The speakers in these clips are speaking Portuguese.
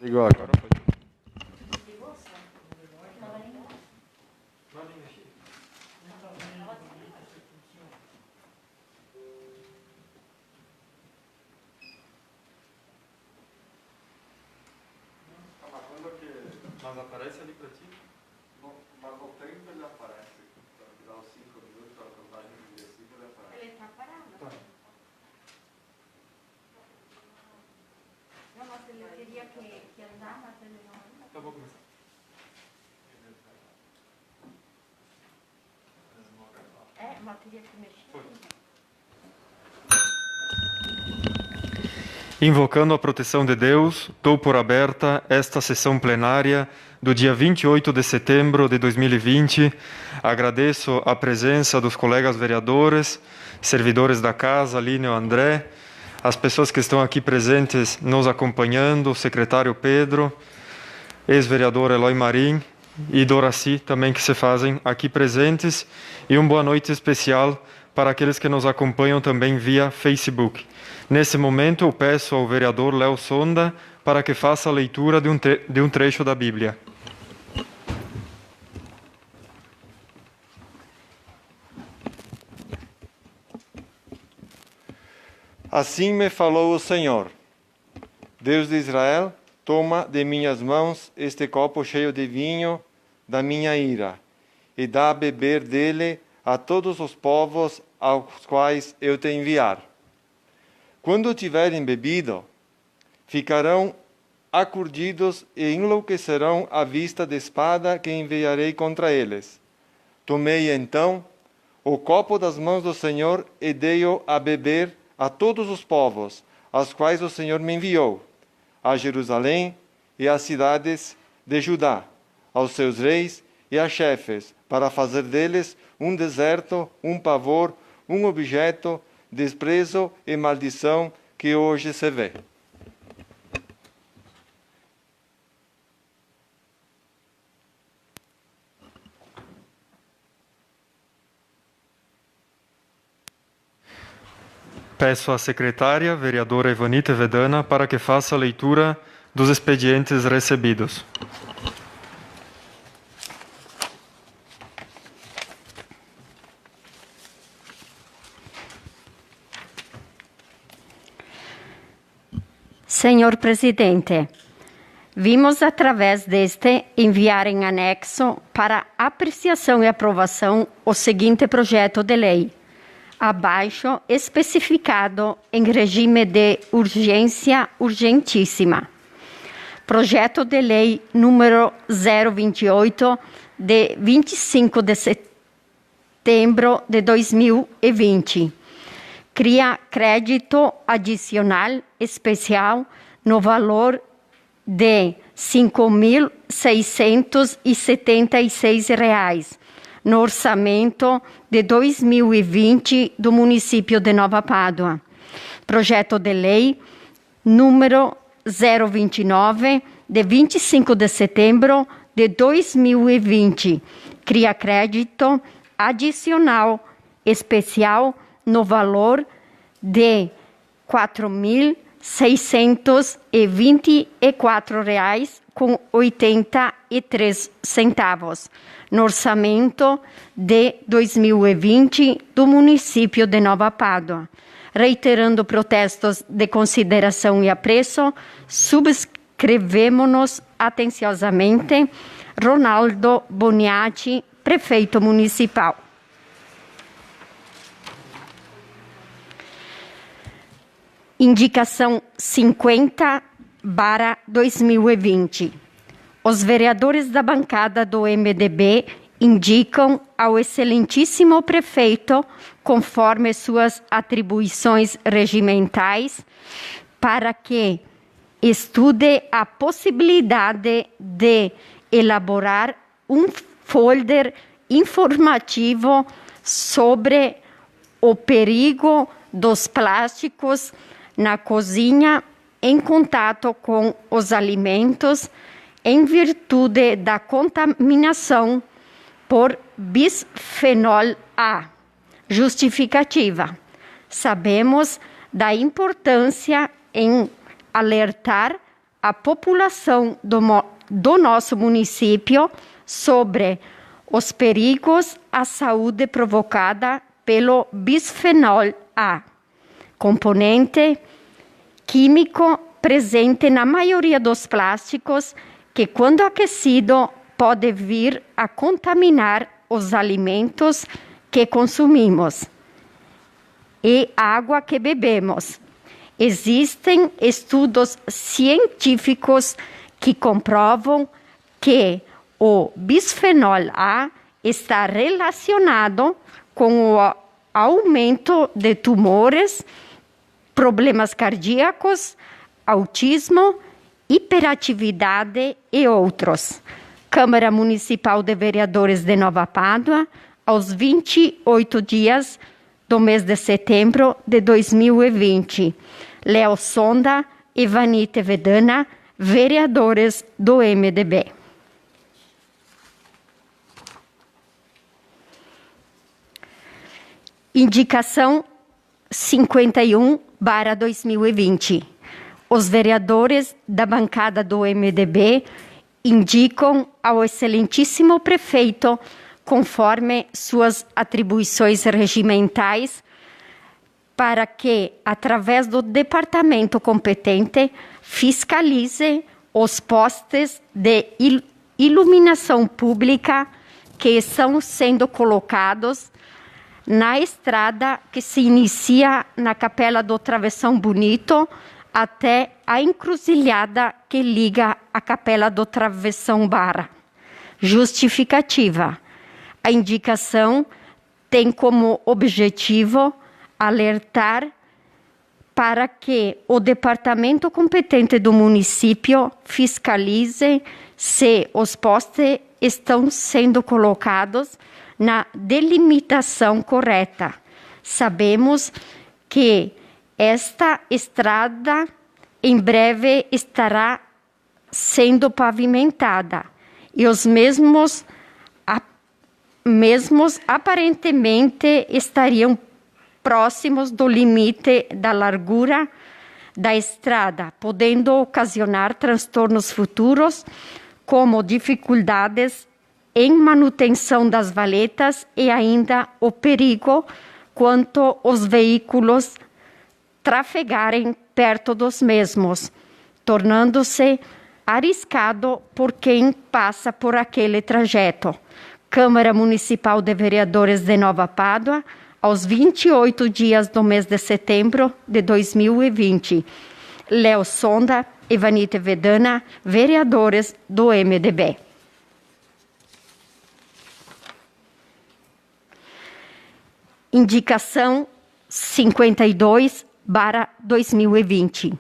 Ligou agora. Mas aparece ali para ti? Bom, mas no tempo ele aparece. Dá os 5 minutos, a contagem de 5 ele aparece. Ele está parado. Tá. Não, mas ele queria que andar, mas ele não anda. Então vou começar. Mas teria que mexer. Foi. Invocando a proteção de Deus, dou por aberta esta sessão plenária do dia 28 de setembro de 2020. Agradeço a presença dos colegas vereadores, servidores da casa, Aline e André, as pessoas que estão aqui presentes nos acompanhando, o secretário Pedro, ex-vereador Eloy Marim e Doraci também que se fazem aqui presentes, e uma boa noite especial para aqueles que nos acompanham também via Facebook. Nesse momento, eu peço ao vereador Léo Sonda para que faça a leitura de um trecho da Bíblia. Assim me falou o Senhor, Deus de Israel, toma de minhas mãos este copo cheio de vinho da minha ira, e dá a beber dele a todos os povos aos quais eu te enviar. Quando tiverem bebido, ficarão aturdidos e enlouquecerão à vista da espada que enviarei contra eles. Tomei então o copo das mãos do Senhor e dei-o a beber a todos os povos, aos quais o Senhor me enviou, a Jerusalém e às cidades de Judá, aos seus reis e a chefes, para fazer deles um deserto, um pavor, um objeto, desprezo e maldição que hoje se vê. Peço à secretária, vereadora Ivanita Vedana, para que faça a leitura dos expedientes recebidos. Senhor Presidente, vimos através deste enviar em anexo para apreciação e aprovação o seguinte projeto de lei, abaixo especificado em regime de urgência urgentíssima. Projeto de lei número 028, de 25 de setembro de 2020. Cria crédito adicional especial no valor de R$ 5.676 no orçamento de 2020 do município de Nova Pádua. Projeto de lei número 029, de 25 de setembro de 2020. Cria crédito adicional especial no valor de R$ 4.624,83 no orçamento de 2020 do município de Nova Pádua. Reiterando protestos de consideração e apreço, subscrevemos-nos atenciosamente Ronaldo Boniati, prefeito municipal. Indicação 50/2020. Os vereadores da bancada do MDB indicam ao excelentíssimo prefeito, conforme suas atribuições regimentais, para que estude a possibilidade de elaborar um folder informativo sobre o perigo dos plásticos na cozinha em contato com os alimentos, em virtude da contaminação por bisfenol A. Justificativa. Sabemos da importância em alertar a população do nosso município sobre os perigos à saúde provocada pelo bisfenol A, componente químico presente na maioria dos plásticos que, quando aquecido, pode vir a contaminar os alimentos que consumimos e água que bebemos. Existem estudos científicos que comprovam que o bisfenol A está relacionado com o aumento de tumores, problemas cardíacos, autismo, hiperatividade e outros. Câmara Municipal de Vereadores de Nova Pádua, aos 28 dias do mês de setembro de 2020. Léo Sonda e Vanite Vedana, vereadores do MDB. Indicação 51/2020. Os vereadores da bancada do MDB indicam ao excelentíssimo prefeito, conforme suas atribuições regimentais, para que, através do departamento competente, fiscalize os postes de iluminação pública que estão sendo colocados na estrada que se inicia na Capela do Travessão Bonito até a encruzilhada que liga a Capela do Travessão Barra. Justificativa. A indicação tem como objetivo alertar para que o departamento competente do município fiscalize se os postes estão sendo colocados na delimitação correta. Sabemos que esta estrada em breve estará sendo pavimentada e os mesmos aparentemente estariam próximos do limite da largura da estrada, podendo ocasionar transtornos futuros, como dificuldades em manutenção das valetas e ainda o perigo quanto os veículos trafegarem perto dos mesmos, tornando-se arriscado por quem passa por aquele trajeto. Câmara Municipal de Vereadores de Nova Pádua, aos 28 dias do mês de setembro de 2020. Léo Sonda e Vanite Vedana, vereadores do MDB. Indicação 52/2020.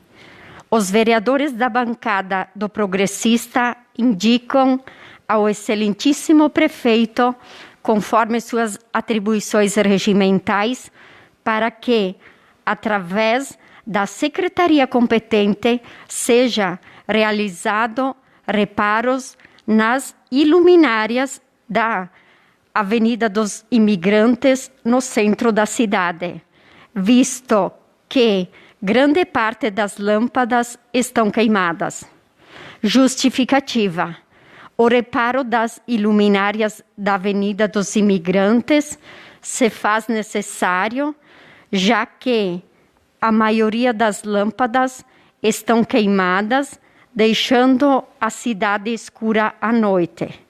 Os vereadores da bancada do Progressista indicam ao excelentíssimo prefeito, conforme suas atribuições regimentais, para que, através da secretaria competente, seja realizado reparos nas iluminárias da Avenida dos Imigrantes, no centro da cidade, visto que grande parte das lâmpadas estão queimadas. Justificativa. O reparo das iluminárias da Avenida dos Imigrantes se faz necessário, já que a maioria das lâmpadas estão queimadas, deixando a cidade escura à noite.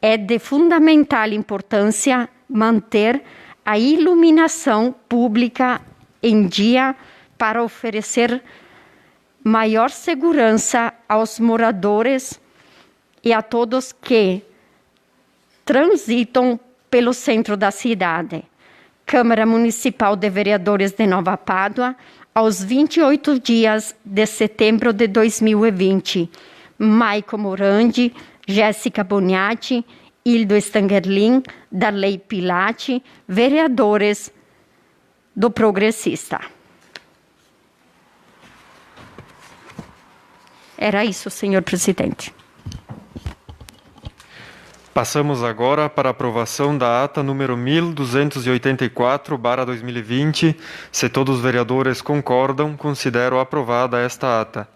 É de fundamental importância manter a iluminação pública em dia para oferecer maior segurança aos moradores e a todos que transitam pelo centro da cidade. Câmara Municipal de Vereadores de Nova Pádua, aos 28 dias de setembro de 2020. Maico Morandi, Jéssica Boniati, Hildo Stangerlin, Darley Pilati, vereadores do Progressista. Era isso, senhor presidente. Passamos agora para a aprovação da ata número 1284/2020. Se todos os vereadores concordam, considero aprovada esta ata.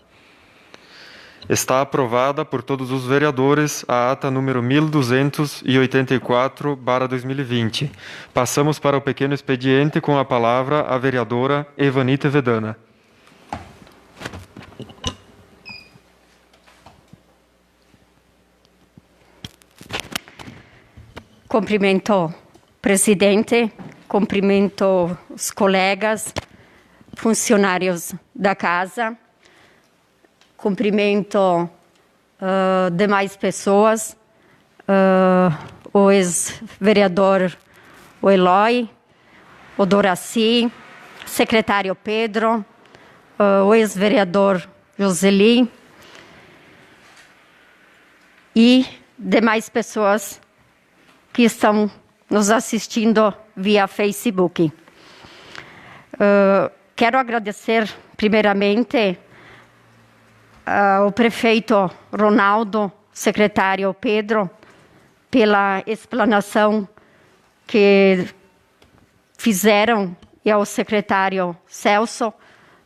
Está aprovada por todos os vereadores a ata número 1284/2020. Passamos para o pequeno expediente com a palavra a vereadora Evanita Vedana. Cumprimento o presidente, cumprimento os colegas, funcionários da casa, cumprimento demais pessoas, o ex-vereador o Eloy, o Doraci, secretário Pedro, o ex-vereador Joseli e demais pessoas que estão nos assistindo via Facebook. Quero agradecer, primeiramente, ao prefeito Ronaldo, secretário Pedro, pela explanação que fizeram, e ao secretário Celso,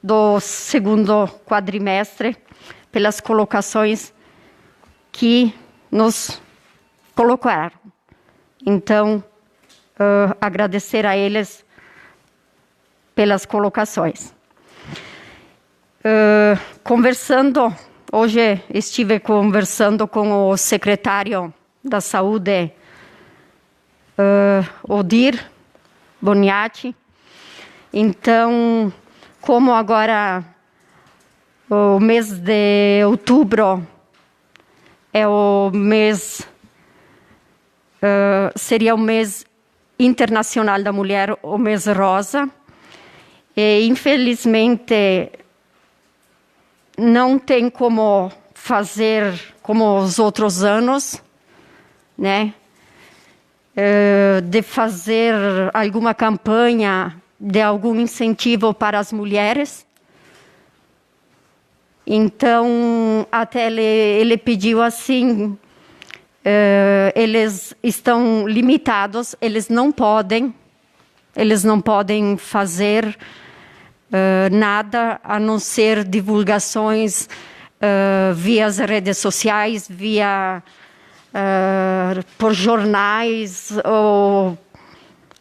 do segundo quadrimestre, pelas colocações que nos colocaram. Então, agradecer a eles pelas colocações. Hoje estive conversando com o secretário da Saúde, Odir Boniati. Então, como agora o mês de outubro é o mês, seria o mês internacional da mulher, o mês rosa, e infelizmente não tem como fazer como os outros anos, né? De fazer alguma campanha de algum incentivo para as mulheres. Então, até ele pediu assim, eles estão limitados, eles não podem fazer nada a não ser divulgações via as redes sociais, por jornais, ou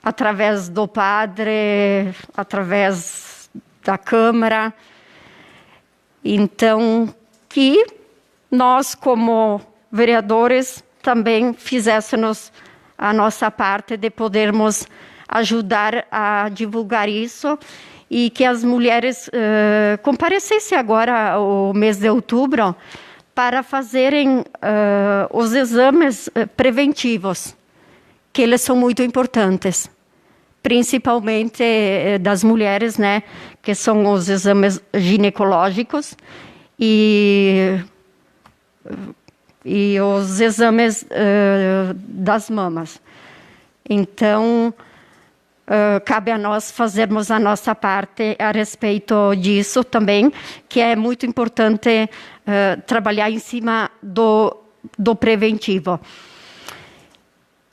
através do padre, através da Câmara. Então, que nós, como vereadores, também fizéssemos a nossa parte de podermos ajudar a divulgar isso, e que as mulheres comparecessem agora, o mês de outubro, para fazerem os exames preventivos, que eles são muito importantes, principalmente das mulheres, né, que são os exames ginecológicos e os exames das mamas. Então, cabe a nós fazermos a nossa parte a respeito disso também, que é muito importante trabalhar em cima do preventivo.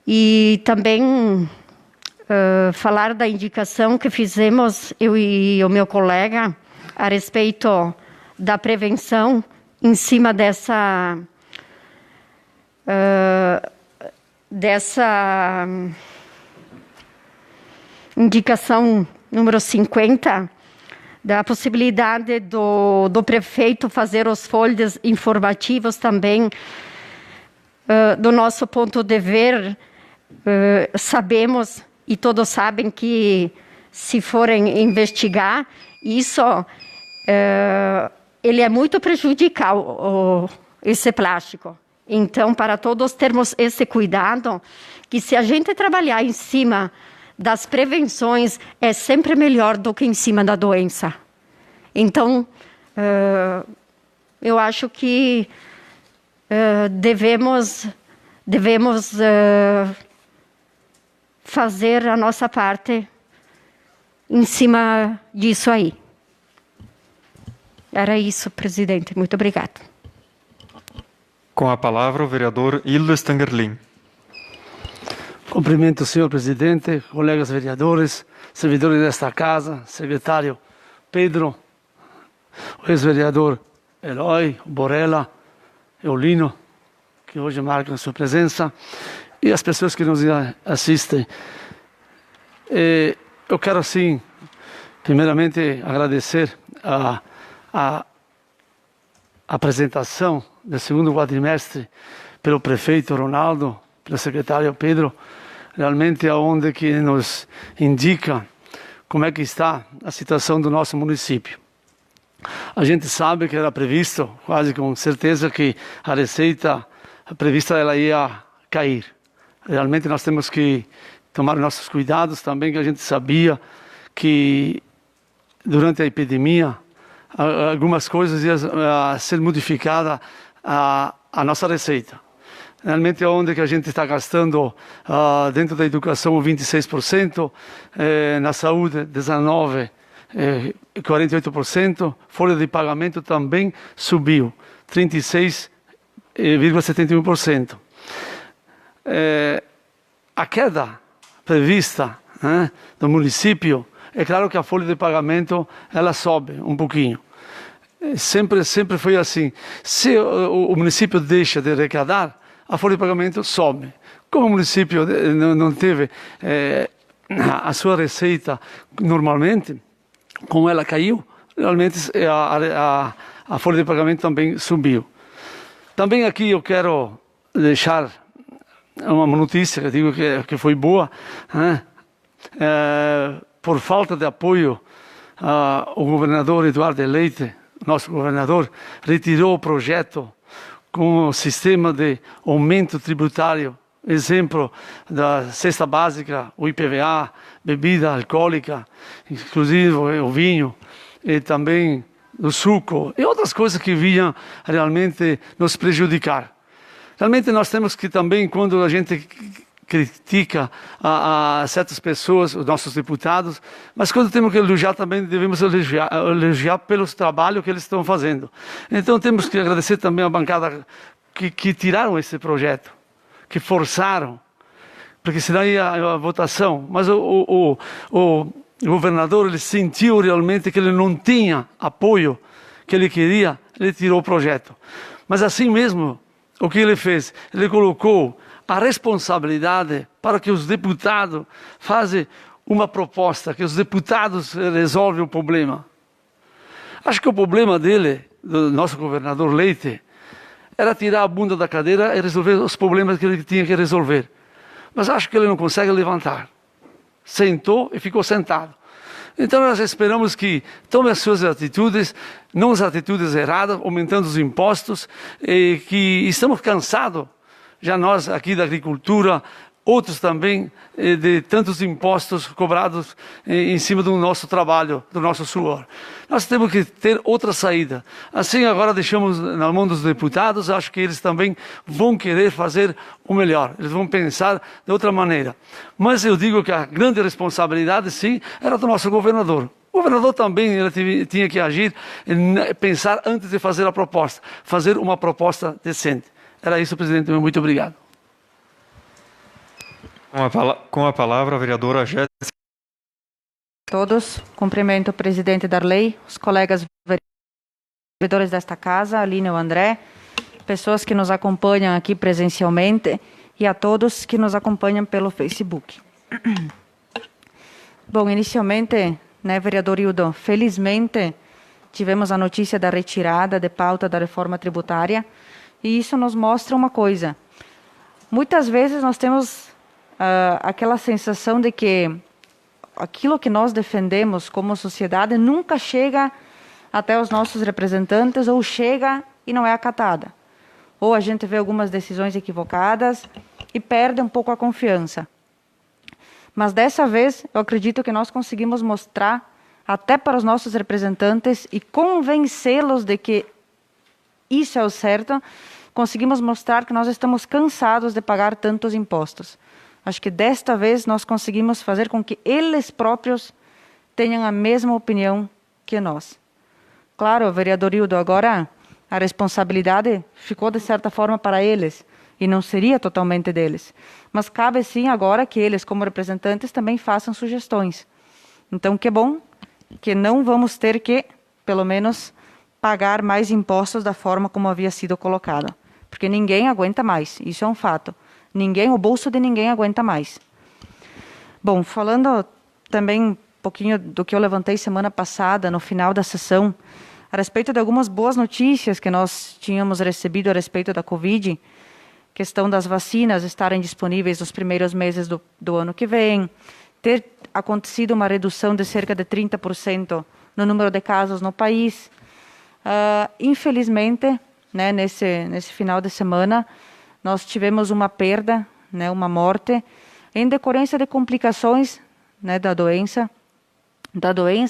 E também falar da indicação que fizemos, eu e o meu colega, a respeito da prevenção em cima dessa indicação número 50, da possibilidade do prefeito fazer os folhas informativos também. Do nosso ponto de ver, sabemos, e todos sabem, que se forem investigar, isso ele é muito prejudicial, esse plástico. Então, para todos termos esse cuidado, que se a gente trabalhar em cima das prevenções, é sempre melhor do que em cima da doença. Então, eu acho que devemos fazer a nossa parte em cima disso aí. Era isso, presidente. Muito obrigada. Com a palavra, o vereador Hildo Stangerlin. Cumprimento o senhor presidente, colegas vereadores, servidores desta casa, secretário Pedro, o ex-vereador Eloy, o Borella e o Lino, que hoje marcam a sua presença, e as pessoas que nos assistem. Eu quero, sim, primeiramente agradecer a apresentação do segundo quadrimestre pelo prefeito Ronaldo, pelo secretário Pedro, realmente é onde que nos indica como é que está a situação do nosso município. A gente sabe que era previsto, quase com certeza, que a receita prevista ela ia cair. Realmente nós temos que tomar nossos cuidados também, que a gente sabia que durante a epidemia algumas coisas iam ser modificadas a nossa receita. Realmente é onde que a gente está gastando dentro da educação 26%, na saúde 19%, 48%, folha de pagamento também subiu, 36,71%. A queda prevista do município, é claro que a folha de pagamento ela sobe um pouquinho. Sempre foi assim. Se o município deixa de arrecadar, a folha de pagamento sobe. Como o município não teve a sua receita normalmente, como ela caiu, realmente a folha de pagamento também subiu. Também aqui eu quero deixar uma notícia, que eu digo que foi boa, por falta de apoio, o governador Eduardo Leite, nosso governador, retirou o projeto com o sistema de aumento tributário, exemplo da cesta básica, o IPVA, bebida alcoólica, inclusive o vinho, e também o suco, e outras coisas que vinham realmente nos prejudicar. Realmente nós temos que também, quando a gente critica a certas pessoas, os nossos deputados, mas quando temos que elogiar também, devemos elogiar pelo trabalho que eles estão fazendo. Então temos que agradecer também a bancada que tiraram esse projeto, que forçaram, porque senão ia a votação. Mas o governador, ele sentiu realmente que ele não tinha apoio que ele queria, ele tirou o projeto. Mas assim mesmo, o que ele fez? Ele colocou a responsabilidade para que os deputados façam uma proposta, que os deputados resolvem o problema. Acho que o problema dele, do nosso governador Leite, era tirar a bunda da cadeira e resolver os problemas que ele tinha que resolver. Mas acho que ele não consegue levantar. Sentou e ficou sentado. Então nós esperamos que tome as suas atitudes, não as atitudes erradas, aumentando os impostos, e que estamos cansados, já nós aqui da agricultura, outros também, de tantos impostos cobrados em cima do nosso trabalho, do nosso suor. Nós temos que ter outra saída. Assim agora deixamos na mão dos deputados, acho que eles também vão querer fazer o melhor, eles vão pensar de outra maneira. Mas eu digo que a grande responsabilidade, sim, era do nosso governador. O governador também ele tinha que agir, pensar antes de fazer a proposta, fazer uma proposta decente. Era isso, presidente. Muito obrigado. Com a palavra, a vereadora Jéssica. Todos, cumprimento o presidente Darley, os colegas vereadores desta casa, Aline e o André, pessoas que nos acompanham aqui presencialmente e a todos que nos acompanham pelo Facebook. Bom, inicialmente, vereador Hildo, felizmente tivemos a notícia da retirada de pauta da reforma tributária e isso nos mostra uma coisa. Muitas vezes nós temos aquela sensação de que aquilo que nós defendemos como sociedade nunca chega até os nossos representantes ou chega e não é acatada. Ou a gente vê algumas decisões equivocadas e perde um pouco a confiança. Mas dessa vez eu acredito que nós conseguimos mostrar até para os nossos representantes e convencê-los de que isso é o certo, conseguimos mostrar que nós estamos cansados de pagar tantos impostos. Acho que desta vez nós conseguimos fazer com que eles próprios tenham a mesma opinião que nós. Claro, vereador Hildo, agora a responsabilidade ficou de certa forma para eles e não seria totalmente deles. Mas cabe sim agora que eles, como representantes, também façam sugestões. Então, que bom que não vamos ter que, pelo menos, pagar mais impostos da forma como havia sido colocado. Porque ninguém aguenta mais, isso é um fato. O bolso de ninguém aguenta mais. Bom, falando também um pouquinho do que eu levantei semana passada, no final da sessão, a respeito de algumas boas notícias que nós tínhamos recebido a respeito da Covid, questão das vacinas estarem disponíveis nos primeiros meses do ano que vem, ter acontecido uma redução de cerca de 30% no número de casos no país. Infelizmente, né, nesse final de semana, nós tivemos uma perda, né, uma morte, em decorrência de complicações, né, da doença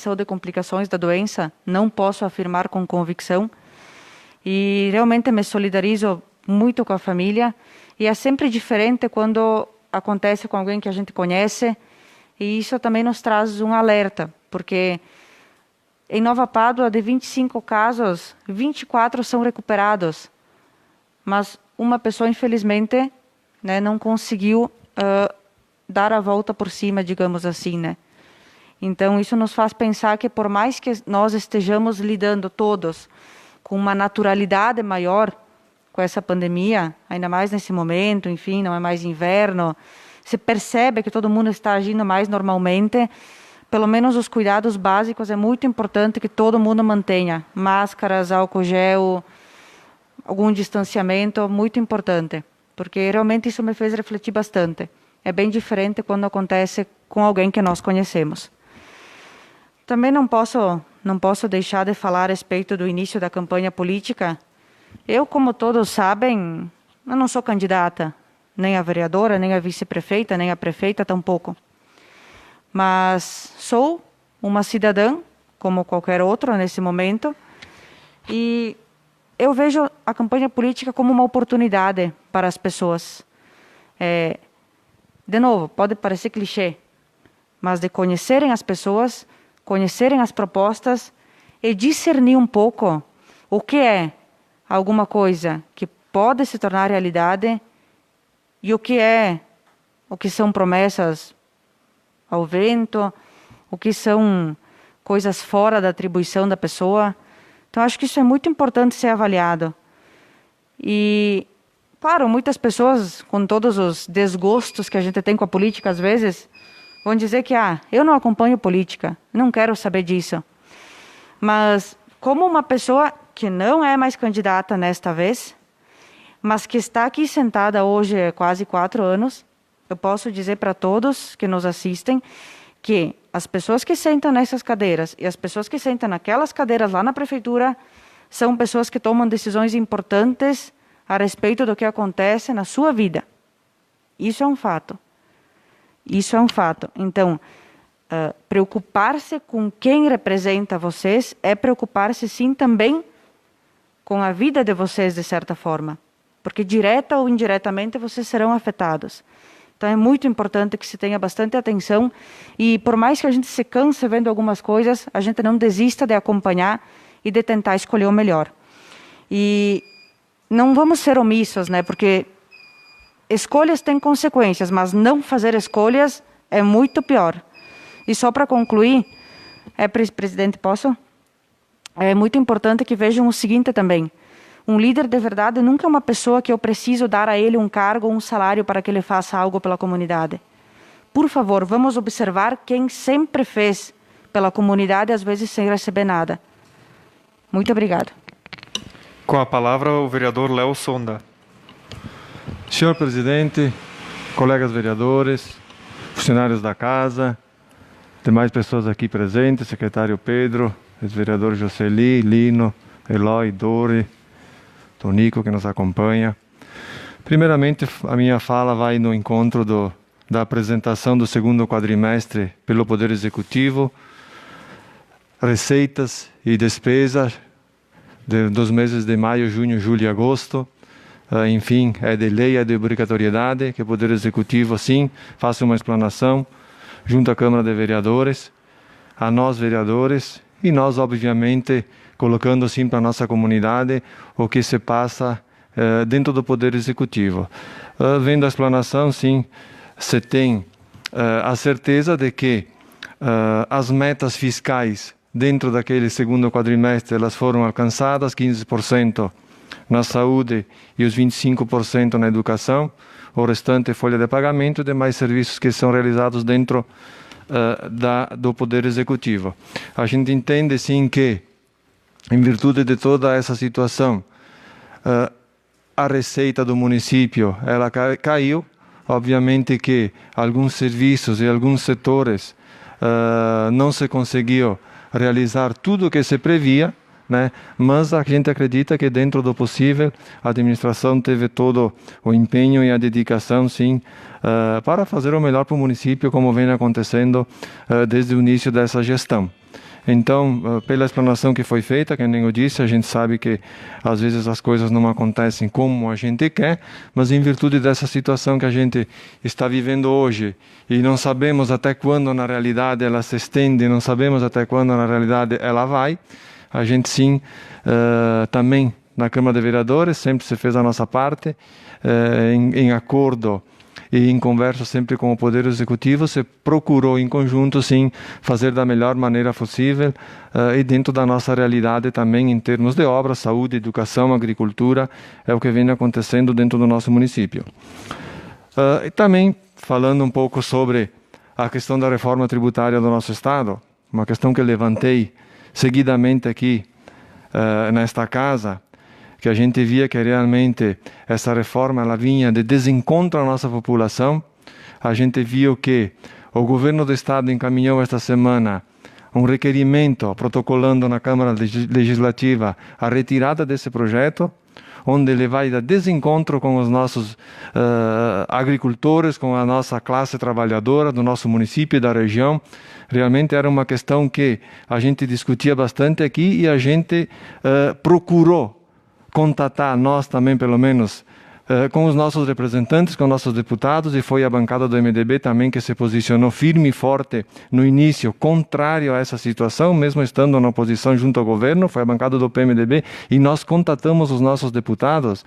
ou de complicações da doença, não posso afirmar com convicção. E realmente me solidarizo muito com a família. E é sempre diferente quando acontece com alguém que a gente conhece. E isso também nos traz um alerta, porque em Nova Pádua, de 25 casos, 24 são recuperados. Mas uma pessoa, infelizmente, né, não conseguiu dar a volta por cima, digamos assim, né? Então, isso nos faz pensar que, por mais que nós estejamos lidando todos com uma naturalidade maior com essa pandemia, ainda mais nesse momento, enfim, não é mais inverno, se percebe que todo mundo está agindo mais normalmente, pelo menos os cuidados básicos é muito importante que todo mundo mantenha. Máscaras, álcool gel, algum distanciamento, muito importante, porque realmente isso me fez refletir bastante. É bem diferente quando acontece com alguém que nós conhecemos. Também não posso deixar de falar a respeito do início da campanha política. Eu, como todos sabem, eu não sou candidata, nem a vereadora, nem a vice-prefeita, nem a prefeita tampouco. Mas sou uma cidadã, como qualquer outra nesse momento, e eu vejo a campanha política como uma oportunidade para as pessoas. De novo, pode parecer clichê, mas de conhecerem as pessoas, conhecerem as propostas e discernir um pouco o que é alguma coisa que pode se tornar realidade e o que são promessas ao vento, o que são coisas fora da atribuição da pessoa. Então, acho que isso é muito importante ser avaliado. E, claro, muitas pessoas, com todos os desgostos que a gente tem com a política, às vezes, vão dizer que eu não acompanho política, não quero saber disso. Mas, como uma pessoa que não é mais candidata nesta vez, mas que está aqui sentada hoje há quase 4 anos, eu posso dizer para todos que nos assistem que as pessoas que sentam nessas cadeiras e as pessoas que sentam naquelas cadeiras lá na prefeitura são pessoas que tomam decisões importantes a respeito do que acontece na sua vida. Isso é um fato. Isso é um fato. Então, preocupar-se com quem representa vocês é preocupar-se, sim, também com a vida de vocês, de certa forma. Porque, direta ou indiretamente, vocês serão afetados. Então, é muito importante que se tenha bastante atenção e, por mais que a gente se canse vendo algumas coisas, a gente não desista de acompanhar e de tentar escolher o melhor. E não vamos ser omissos, né? Porque escolhas têm consequências, mas não fazer escolhas é muito pior. E só para concluir, presidente, posso? É muito importante que vejam o seguinte também. Um líder de verdade nunca é uma pessoa que eu preciso dar a ele um cargo ou um salário para que ele faça algo pela comunidade. Por favor, vamos observar quem sempre fez pela comunidade, às vezes sem receber nada. Muito obrigado. Com a palavra, o vereador Léo Sonda. Senhor presidente, colegas vereadores, funcionários da casa, demais pessoas aqui presentes, secretário Pedro, ex-vereador Joseli, Lino, Eloy, Dori, Tonico, que nos acompanha. Primeiramente, a minha fala vai no encontro da apresentação do segundo quadrimestre pelo Poder Executivo, receitas e despesas dos meses de maio, junho, julho e agosto. Enfim, é de lei, é de obrigatoriedade que o Poder Executivo, sim, faça uma explanação junto à Câmara de Vereadores, a nós vereadores, e nós, obviamente, colocando sim para a nossa comunidade o que se passa dentro do Poder Executivo. Vendo a explanação, sim, se tem a certeza de que as metas fiscais dentro daquele segundo quadrimestre, elas foram alcançadas, 15% na saúde e os 25% na educação. O restante é folha de pagamento e demais serviços que são realizados dentro do Poder Executivo. A gente entende, sim, que, em virtude de toda essa situação, a receita do município ela caiu. Obviamente que alguns serviços e alguns setores não se conseguiu realizar tudo o que se previa, né? Mas a gente acredita que dentro do possível a administração teve todo o empenho e a dedicação, sim, para fazer o melhor para o município, como vem acontecendo desde o início dessa gestão. Então, pela explanação que foi feita, que nem eu disse, a gente sabe que às vezes as coisas não acontecem como a gente quer, mas em virtude dessa situação que a gente está vivendo hoje e não sabemos até quando na realidade ela se estende, não sabemos até quando na realidade ela vai, a gente sim, também na Câmara de Vereadores, sempre se fez a nossa parte, em acordo e em conversa sempre com o Poder Executivo, se procurou em conjunto, sim, fazer da melhor maneira possível e dentro da nossa realidade também em termos de obras, saúde, educação, agricultura, é o que vem acontecendo dentro do nosso município. E também falando um pouco sobre a questão da reforma tributária do nosso Estado, uma questão que levantei seguidamente aqui nesta casa, que a gente via que realmente essa reforma ela vinha de desencontro à nossa população. A gente viu que o governo do Estado encaminhou esta semana um requerimento protocolando na Câmara Legislativa a retirada desse projeto, onde ele vai dar desencontro com os nossos agricultores, com a nossa classe trabalhadora do nosso município e da região. Realmente era uma questão que a gente discutia bastante aqui e a gente procurou contatar nós também, pelo menos, com os nossos representantes, com nossos deputados, e foi a bancada do MDB também que se posicionou firme e forte no início, contrário a essa situação, mesmo estando na oposição junto ao governo, foi a bancada do PMDB, e nós contatamos os nossos deputados,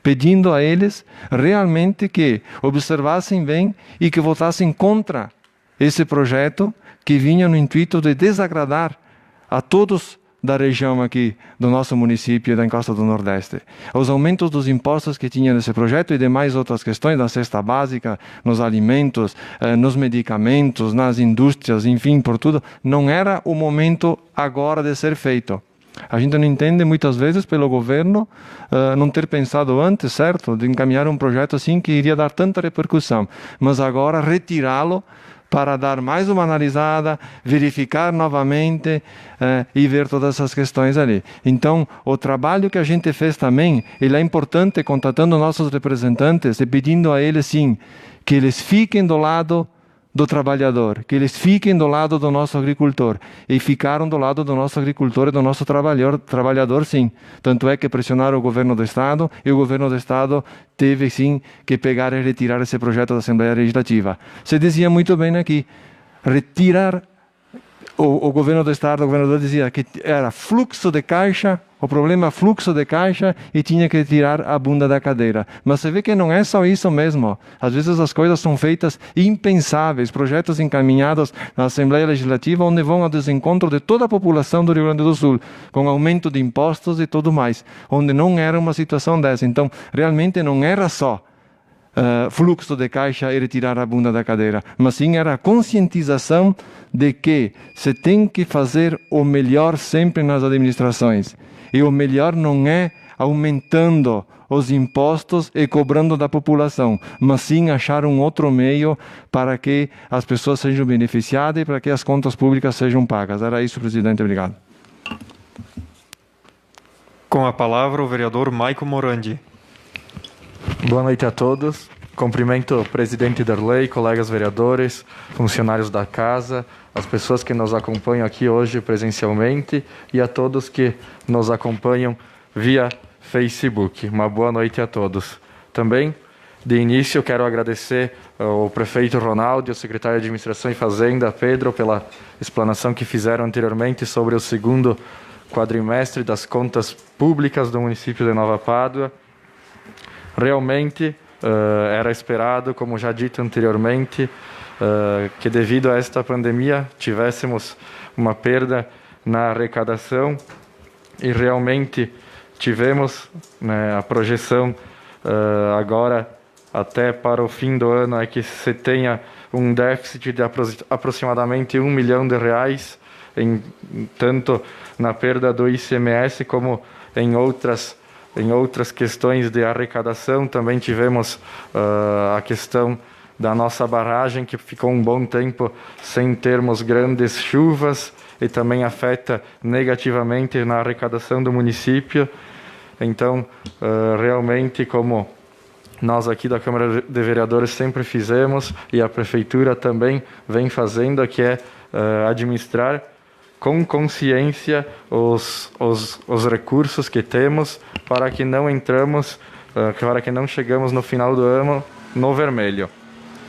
pedindo a eles realmente que observassem bem e que votassem contra esse projeto que vinha no intuito de desagradar a todos da região aqui do nosso município e da encosta do Nordeste. Os aumentos dos impostos que tinha nesse projeto e demais outras questões da cesta básica, nos alimentos, nos medicamentos, nas indústrias, enfim, por tudo, não era o momento agora de ser feito. A gente não entende muitas vezes pelo governo não ter pensado antes, certo, de encaminhar um projeto assim que iria dar tanta repercussão, mas agora retirá-lo para dar mais uma analisada, verificar novamente e ver todas essas questões ali. Então, o trabalho que a gente fez também, ele é importante, contatando nossos representantes e pedindo a eles, sim, que eles fiquem do lado do trabalhador, que eles fiquem do lado do nosso agricultor. E ficaram do lado do nosso agricultor e do nosso trabalhador, sim. Tanto é que pressionaram o governo do Estado e o governo do Estado teve, sim, que pegar e retirar esse projeto da Assembleia Legislativa. Se dizia muito bem aqui, retirar o governo do Estado, o governador dizia que era fluxo de caixa, o problema é fluxo de caixa e tinha que tirar a bunda da cadeira. Mas você vê que não é só isso mesmo. Às vezes as coisas são feitas impensáveis, projetos encaminhados na Assembleia Legislativa onde vão ao desencontro de toda a população do Rio Grande do Sul, com aumento de impostos e tudo mais, onde não era uma situação dessa. Então, realmente não era só fluxo de caixa e retirar a bunda da cadeira, mas sim era a conscientização de que se tem que fazer o melhor sempre nas administrações. E o melhor não é aumentando os impostos e cobrando da população, mas sim achar um outro meio para que as pessoas sejam beneficiadas e para que as contas públicas sejam pagas. Era isso, presidente. Obrigado. Com a palavra, o vereador Maico Morandi. Boa noite a todos. Cumprimento o presidente Darley, colegas vereadores, funcionários da casa, as pessoas que nos acompanham aqui hoje presencialmente e a todos que nos acompanham via Facebook. Uma boa noite a todos. Também, de início, quero agradecer ao prefeito Ronaldo e ao secretário de Administração e Fazenda, Pedro, pela explanação que fizeram anteriormente sobre o segundo quadrimestre das contas públicas do município de Nova Pádua. Realmente era esperado, como já dito anteriormente, que devido a esta pandemia tivéssemos uma perda na arrecadação e realmente tivemos, né, a projeção agora até para o fim do ano é que se tenha um déficit de aproximadamente R$1 milhão, tanto na perda do ICMS como em outras questões de arrecadação. Também tivemos a questão da nossa barragem, que ficou um bom tempo sem termos grandes chuvas e também afeta negativamente na arrecadação do município. Então, realmente, como nós aqui da Câmara de Vereadores sempre fizemos e a Prefeitura também vem fazendo, que é administrar com consciência os recursos que temos para que não chegamos no final do ano no vermelho.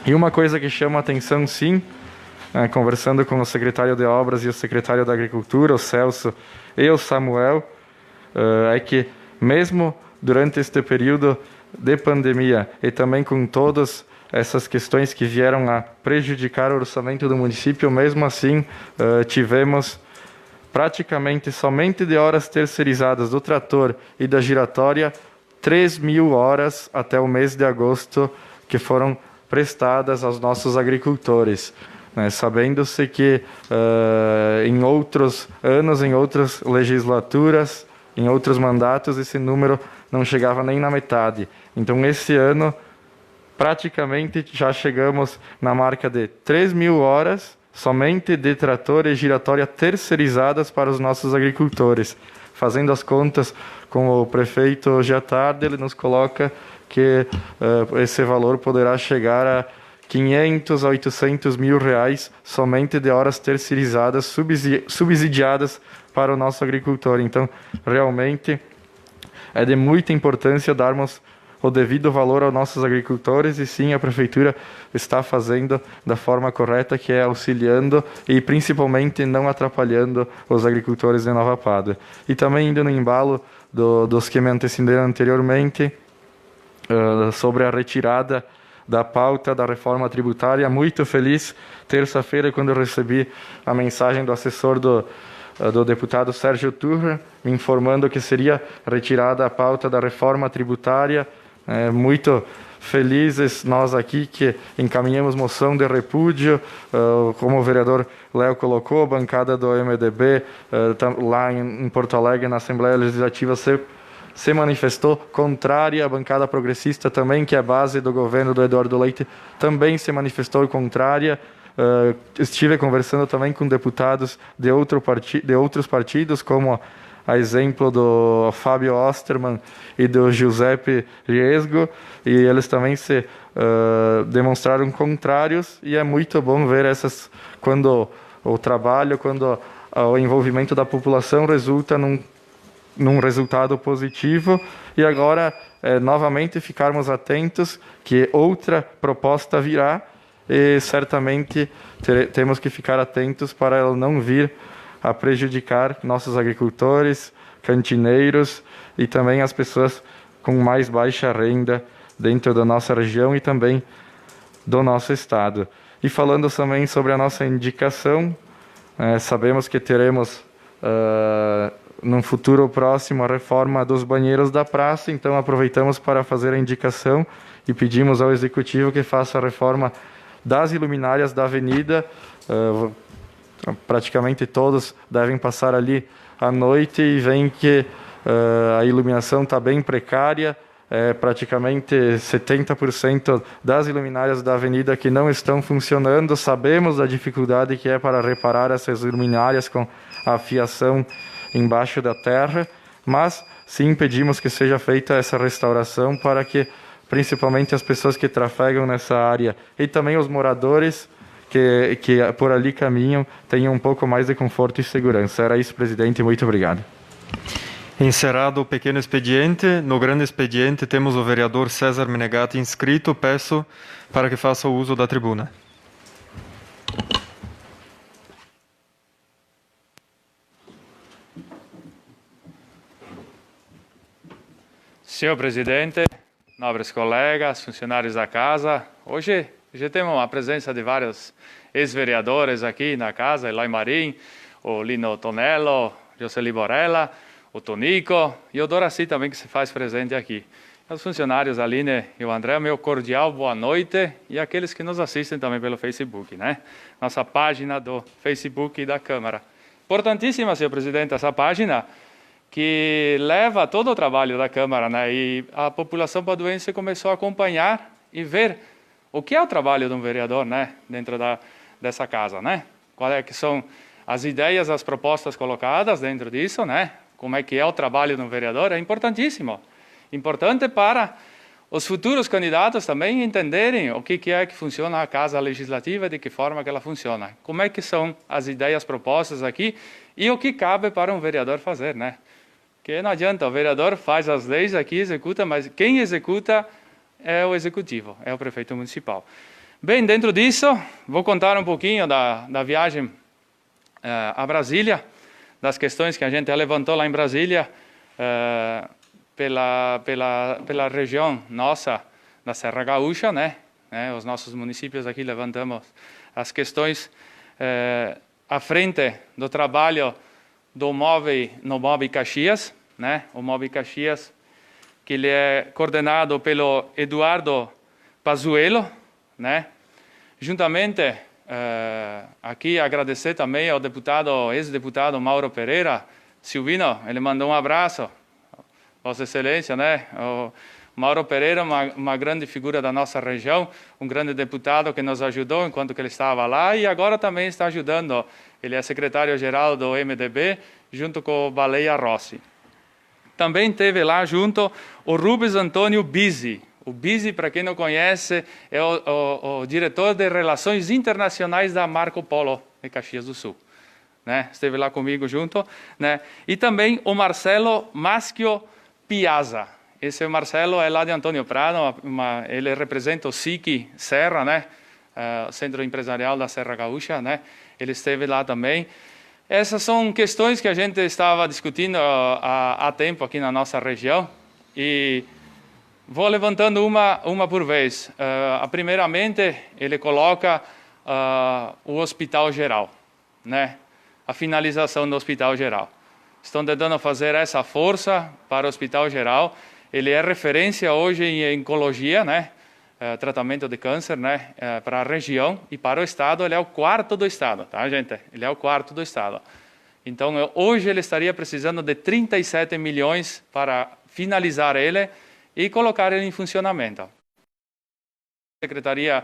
E uma coisa que chama a atenção, sim, conversando com o secretário de Obras e o secretário da Agricultura, o Celso e o Samuel, é que mesmo durante este período de pandemia e também com todas essas questões que vieram a prejudicar o orçamento do município, mesmo assim tivemos praticamente somente de horas terceirizadas do trator e da giratória 3.000 horas até o mês de agosto que foram prestadas aos nossos agricultores, né? Sabendo-se que em outros anos, em outras legislaturas, em outros mandatos, esse número não chegava nem na metade. Então, esse ano, praticamente já chegamos na marca de 3.000 horas somente de trator e giratória terceirizadas para os nossos agricultores. Fazendo as contas com o prefeito hoje à tarde, ele nos coloca que esse valor poderá chegar a 500 a 800 mil reais somente de horas terceirizadas, subsidiadas para o nosso agricultor. Então, realmente, é de muita importância darmos o devido valor aos nossos agricultores, e sim, a Prefeitura está fazendo da forma correta, que é auxiliando e principalmente não atrapalhando os agricultores de Nova Pádua. E também indo no embalo dos que me antecederam anteriormente, sobre a retirada da pauta da reforma tributária. Muito feliz terça-feira quando eu recebi a mensagem do assessor do deputado Sérgio Turra, me informando que seria retirada a pauta da reforma tributária. Muito felizes nós aqui que encaminhamos moção de repúdio, como o vereador Léo colocou, a bancada do MDB lá em Porto Alegre, na Assembleia Legislativa, se manifestou contrária. A bancada progressista também, que é a base do governo do Eduardo Leite, também se manifestou contrária. Estive conversando também com deputados de outros partidos, como a exemplo do Fábio Osterman e do Giuseppe Riesgo, e eles também se demonstraram contrários, e é muito bom ver quando o trabalho, quando o envolvimento da população resulta num resultado positivo. E agora, novamente, ficarmos atentos que outra proposta virá, e certamente temos que ficar atentos para ela não vir a prejudicar nossos agricultores, cantineiros e também as pessoas com mais baixa renda dentro da nossa região e também do nosso estado. E falando também sobre a nossa indicação, sabemos que teremos num futuro próximo a reforma dos banheiros da praça, então aproveitamos para fazer a indicação e pedimos ao Executivo que faça a reforma das iluminárias da avenida. Praticamente todos devem passar ali à noite e veem que a iluminação está bem precária. Praticamente 70% das iluminárias da avenida que não estão funcionando. Sabemos da dificuldade que é para reparar essas iluminárias com a fiação embaixo da terra, mas sim pedimos que seja feita essa restauração para que principalmente as pessoas que trafegam nessa área e também os moradores que por ali caminham tenham um pouco mais de conforto e segurança. Era isso, presidente. Muito obrigado. Encerrado o pequeno expediente, no grande expediente temos o vereador César Menegatti inscrito. Peço para que faça o uso da tribuna. Senhor presidente, nobres colegas, funcionários da casa, hoje temos a presença de vários ex-vereadores aqui na casa, lá em Marim. o Lino Tonello, José Liborella, o Tonico e o Doraci também, que se faz presente aqui. Os funcionários, a Aline e o André, meu cordial boa noite, e aqueles que nos assistem também pelo Facebook, né? Nossa página do Facebook da Câmara. Importantíssima, senhor presidente, essa página que leva todo o trabalho da Câmara, né? E a população paduense começou a acompanhar e ver o que é o trabalho de um vereador, né? Dentro dessa casa, né? Quais é que são as ideias, as propostas colocadas dentro disso, né? Como é que é o trabalho de um vereador, é importantíssimo. Importante para os futuros candidatos também entenderem o que é que funciona a Casa Legislativa, de que forma que ela funciona. Como é que são as ideias propostas aqui e o que cabe para um vereador fazer, né? Porque não adianta, o vereador faz as leis aqui, executa, mas quem executa é o executivo, é o prefeito municipal. Bem, dentro disso, vou contar um pouquinho da viagem a Brasília, das questões que a gente levantou lá em Brasília, pela região nossa da Serra Gaúcha, né? Os nossos municípios aqui levantamos as questões à frente do trabalho do MOB Caxias, né? O MOB Caxias, que ele é coordenado pelo Eduardo Pazuello, né? Juntamente, aqui agradecer também ao ex-deputado Mauro Pereira, Silvino, ele mandou um abraço, Vossa Excelência, né? O Mauro Pereira, uma grande figura da nossa região, um grande deputado que nos ajudou enquanto que ele estava lá e agora também está ajudando. Ele é secretário-geral do MDB, junto com o Baleia Rossi. Também teve lá junto o Rubens Antônio Bisi. O Bisi, para quem não conhece, é o diretor de Relações Internacionais da Marco Polo de Caxias do Sul. Né? Esteve lá comigo junto. Né? E também o Marcelo Maschio Piazza. Esse Marcelo é lá de Antônio Prado, ele representa o SIC Serra, né? Centro Empresarial da Serra Gaúcha, né? Ele esteve lá também. Essas são questões que a gente estava discutindo há tempo aqui na nossa região e vou levantando uma por vez. Primeiramente, ele coloca o Hospital Geral, né? A finalização do Hospital Geral. Estão tentando fazer essa força para o Hospital Geral. Ele é referência hoje em oncologia, né? Tratamento de câncer, né? Para a região e para o Estado, ele é o quarto do Estado, tá, gente? Ele é o quarto do Estado. Então, hoje ele estaria precisando de 37 milhões para finalizar ele e colocar ele em funcionamento. A Secretaria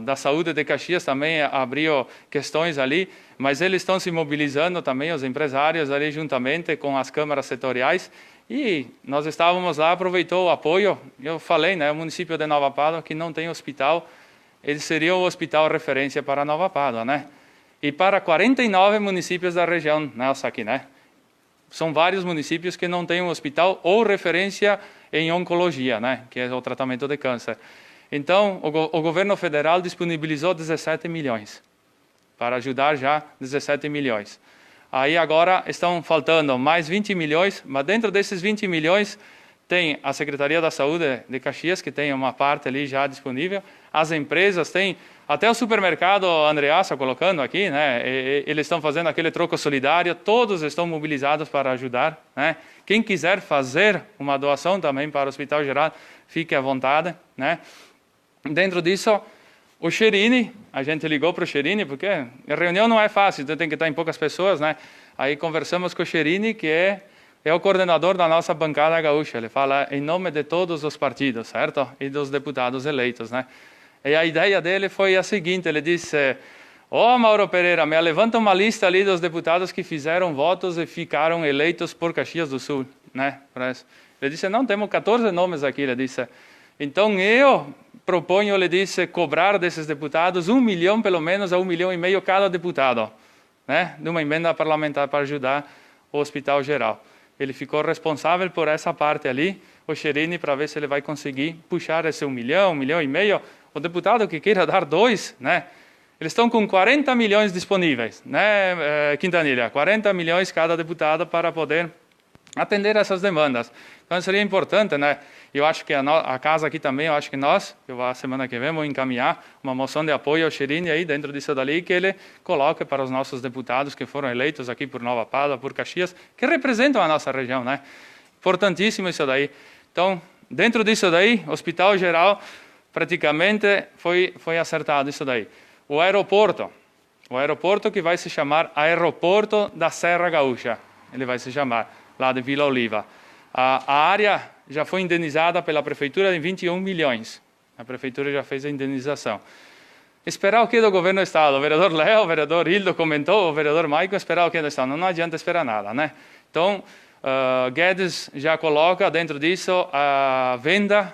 da Saúde de Caxias também abriu questões ali, mas eles estão se mobilizando também, os empresários ali juntamente com as câmaras setoriais, e nós estávamos lá, aproveitou o apoio. Eu falei, né, o município de Nova Pádua que não tem hospital, ele seria o hospital referência para Nova Pádua, né? E para 49 municípios da região nossa aqui, né? São vários municípios que não têm um hospital ou referência em oncologia, né? Que é o tratamento de câncer. Então, o governo federal disponibilizou 17 milhões, para ajudar já 17 milhões. Aí agora estão faltando mais 20 milhões, mas dentro desses 20 milhões tem a Secretaria da Saúde de Caxias, que tem uma parte ali já disponível, as empresas têm, até o supermercado Andreassa colocando aqui, né? Eles estão fazendo aquele troco solidário, todos estão mobilizados para ajudar, né? Quem quiser fazer uma doação também para o Hospital Geral, fique à vontade, né? Dentro disso, o Cherini, a gente ligou para o Cherini, porque a reunião não é fácil, então tem que estar em poucas pessoas, né? Aí conversamos com o Cherini, que é o coordenador da nossa bancada gaúcha. Ele fala em nome de todos os partidos, certo? E dos deputados eleitos, né? E a ideia dele foi a seguinte, ele disse: Mauro Pereira, me levanta uma lista ali dos deputados que fizeram votos e ficaram eleitos por Caxias do Sul, né? Ele disse: não, temos 14 nomes aqui, ele disse. Então eu proponho, ele disse, cobrar desses deputados 1 milhão, pelo menos, a 1,5 milhão cada deputado, né? De uma emenda parlamentar para ajudar o Hospital Geral. Ele ficou responsável por essa parte ali, o Cherini, para ver se ele vai conseguir puxar esse 1 milhão, 1,5 milhão. O deputado que queira dar 2, né? Eles estão com 40 milhões disponíveis, né, Quintanilha? 40 milhões cada deputado para poder atender essas demandas. Então, seria importante, né? Eu acho que a casa aqui também, eu acho que eu a semana que vem, vou encaminhar uma moção de apoio ao Cherini aí dentro disso dali, que ele coloque para os nossos deputados que foram eleitos aqui por Nova Pádua, por Caxias, que representam a nossa região, né? Importantíssimo isso daí. Então, dentro disso daí, Hospital Geral, praticamente foi acertado isso daí. O aeroporto que vai se chamar Aeroporto da Serra Gaúcha, ele vai se chamar, lá de Vila Oliva. A área já foi indenizada pela prefeitura em 21 milhões. A prefeitura já fez a indenização. Esperar o que do governo do estado? O vereador Léo, o vereador Hildo comentou, o vereador Maicon, esperar o que do estado? Não adianta esperar nada, né? Então, Guedes já coloca dentro disso a venda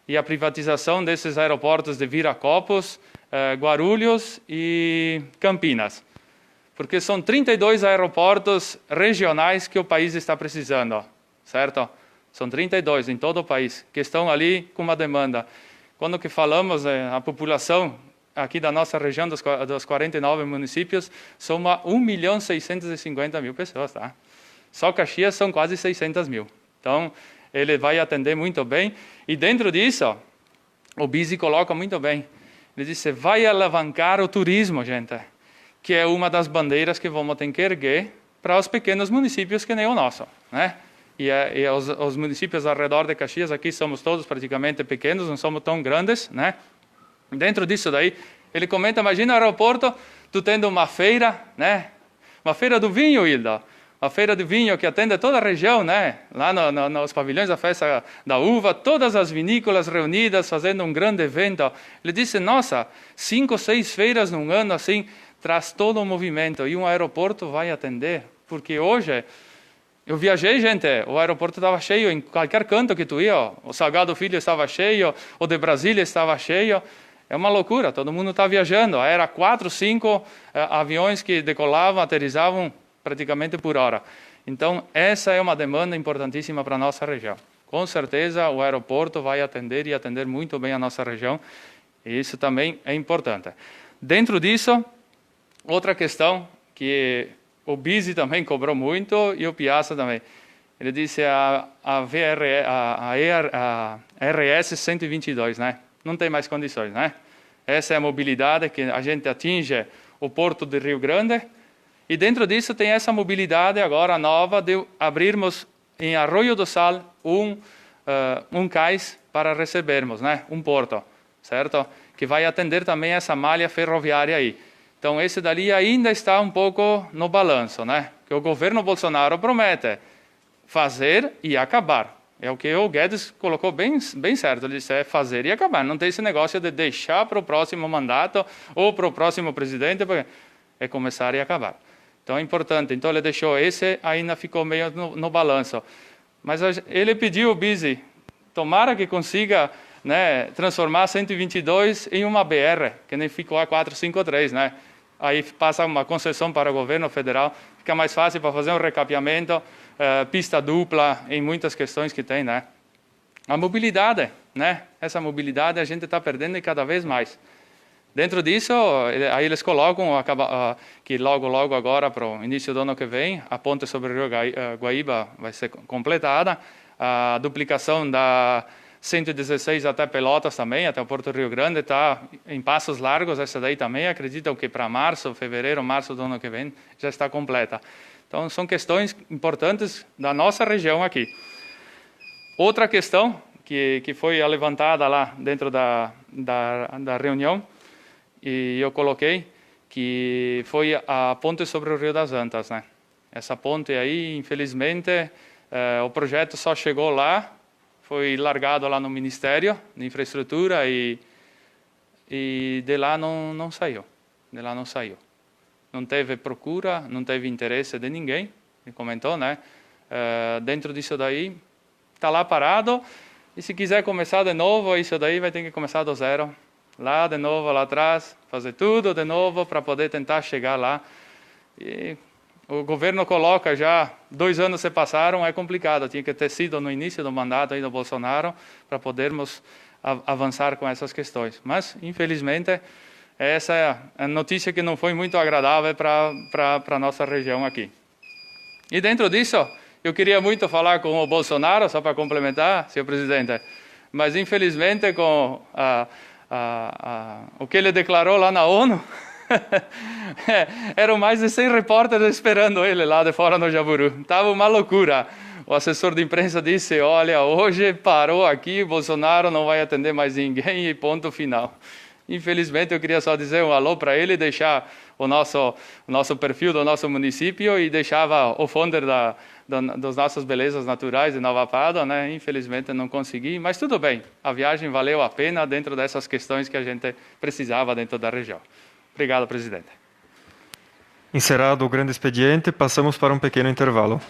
e a privatização desses aeroportos de Viracopos, Guarulhos e Campinas. Porque são 32 aeroportos regionais que o país está precisando, certo? São 32 em todo o país, que estão ali com uma demanda. Quando que falamos, a população aqui da nossa região, dos 49 municípios, soma 1.650.000 pessoas, tá? Só Caxias são quase 600 mil. Então, ele vai atender muito bem. E dentro disso, o Bisi coloca muito bem. Ele disse, vai alavancar o turismo, gente, que é uma das bandeiras que vamos ter que erguer para os pequenos municípios que nem o nosso, né? E os municípios ao redor de Caxias, aqui somos todos praticamente pequenos, não somos tão grandes, né? Dentro disso daí, ele comenta, imagina o aeroporto, tu tendo uma feira, né? Uma feira do vinho, Hilda. Uma feira do vinho que atende toda a região, né? Lá nos pavilhões da festa da uva, todas as vinícolas reunidas, fazendo um grande evento. Ele disse, nossa, 5 ou 6 feiras num ano, assim, traz todo o movimento. E um aeroporto vai atender. Porque hoje, eu viajei, gente, o aeroporto estava cheio em qualquer canto que tu ia. O Salgado Filho estava cheio, o de Brasília estava cheio. É uma loucura, todo mundo está viajando. Era 4, 5 aviões que decolavam, aterrizavam praticamente por hora. Então, essa é uma demanda importantíssima para a nossa região. Com certeza, o aeroporto vai atender e atender muito bem a nossa região. E isso também é importante. Dentro disso, outra questão que o Bisi também cobrou muito e o Piazza também. Ele disse a RS 122, né? Não tem mais condições, né? Essa é a mobilidade que a gente atinge o Porto de Rio Grande. E dentro disso tem essa mobilidade agora nova de abrirmos em Arroio do Sal um cais para recebermos, né? Um porto, certo? Que vai atender também essa malha ferroviária aí. Então, esse dali ainda está um pouco no balanço, né? Que o governo Bolsonaro promete fazer e acabar. É o que o Guedes colocou bem certo. Ele disse, é fazer e acabar. Não tem esse negócio de deixar para o próximo mandato ou para o próximo presidente, porque é começar e acabar. Então, é importante. Então, ele deixou esse, ainda ficou meio no balanço. Mas ele pediu o Bisi, tomara que consiga, né, transformar 122 em uma BR, que nem ficou a 453, né? Aí passa uma concessão para o governo federal, fica mais fácil para fazer um recapeamento, pista dupla, em muitas questões que tem, né? A mobilidade, né? Essa mobilidade a gente está perdendo e cada vez mais. Dentro disso, aí eles colocam que logo agora, para o início do ano que vem, a ponte sobre o Rio Guaíba vai ser completada, a duplicação da 116 até Pelotas também, até o Porto Rio Grande, está em passos largos, essa daí também, acreditam que para março do ano que vem, já está completa. Então, são questões importantes da nossa região aqui. Outra questão que foi levantada lá dentro da reunião, e eu coloquei, que foi a ponte sobre o Rio das Antas, né? Essa ponte aí, infelizmente, o projeto só chegou lá, foi largado lá no Ministério de Infraestrutura e de lá não saiu. De lá não saiu. Não teve procura, não teve interesse de ninguém, ele comentou, né? Dentro disso daí, está lá parado, e se quiser começar de novo, isso daí vai ter que começar do zero. Lá de novo, lá atrás, fazer tudo de novo para poder tentar chegar lá. E o governo coloca já, 2 anos se passaram, é complicado. Tinha que ter sido no início do mandato aí do Bolsonaro para podermos avançar com essas questões. Mas, infelizmente, essa é a notícia que não foi muito agradável para a nossa região aqui. E dentro disso, Eu queria muito falar com o Bolsonaro, só para complementar, senhor presidente, mas infelizmente com o que ele declarou lá na ONU, eram mais de 100 repórteres esperando ele lá de fora no Jaburu. Estava uma loucura. O assessor de imprensa disse, olha, hoje parou aqui, Bolsonaro não vai atender mais ninguém e ponto final. Infelizmente, eu queria só dizer um alô para ele, deixar o nosso perfil do nosso município e deixava o founder das nossas belezas naturais de Nova Pádua, né? Infelizmente não consegui, mas tudo bem. A viagem valeu a pena dentro dessas questões que a gente precisava dentro da região. Obrigado, presidente. Encerrado o grande expediente, passamos para um pequeno intervalo.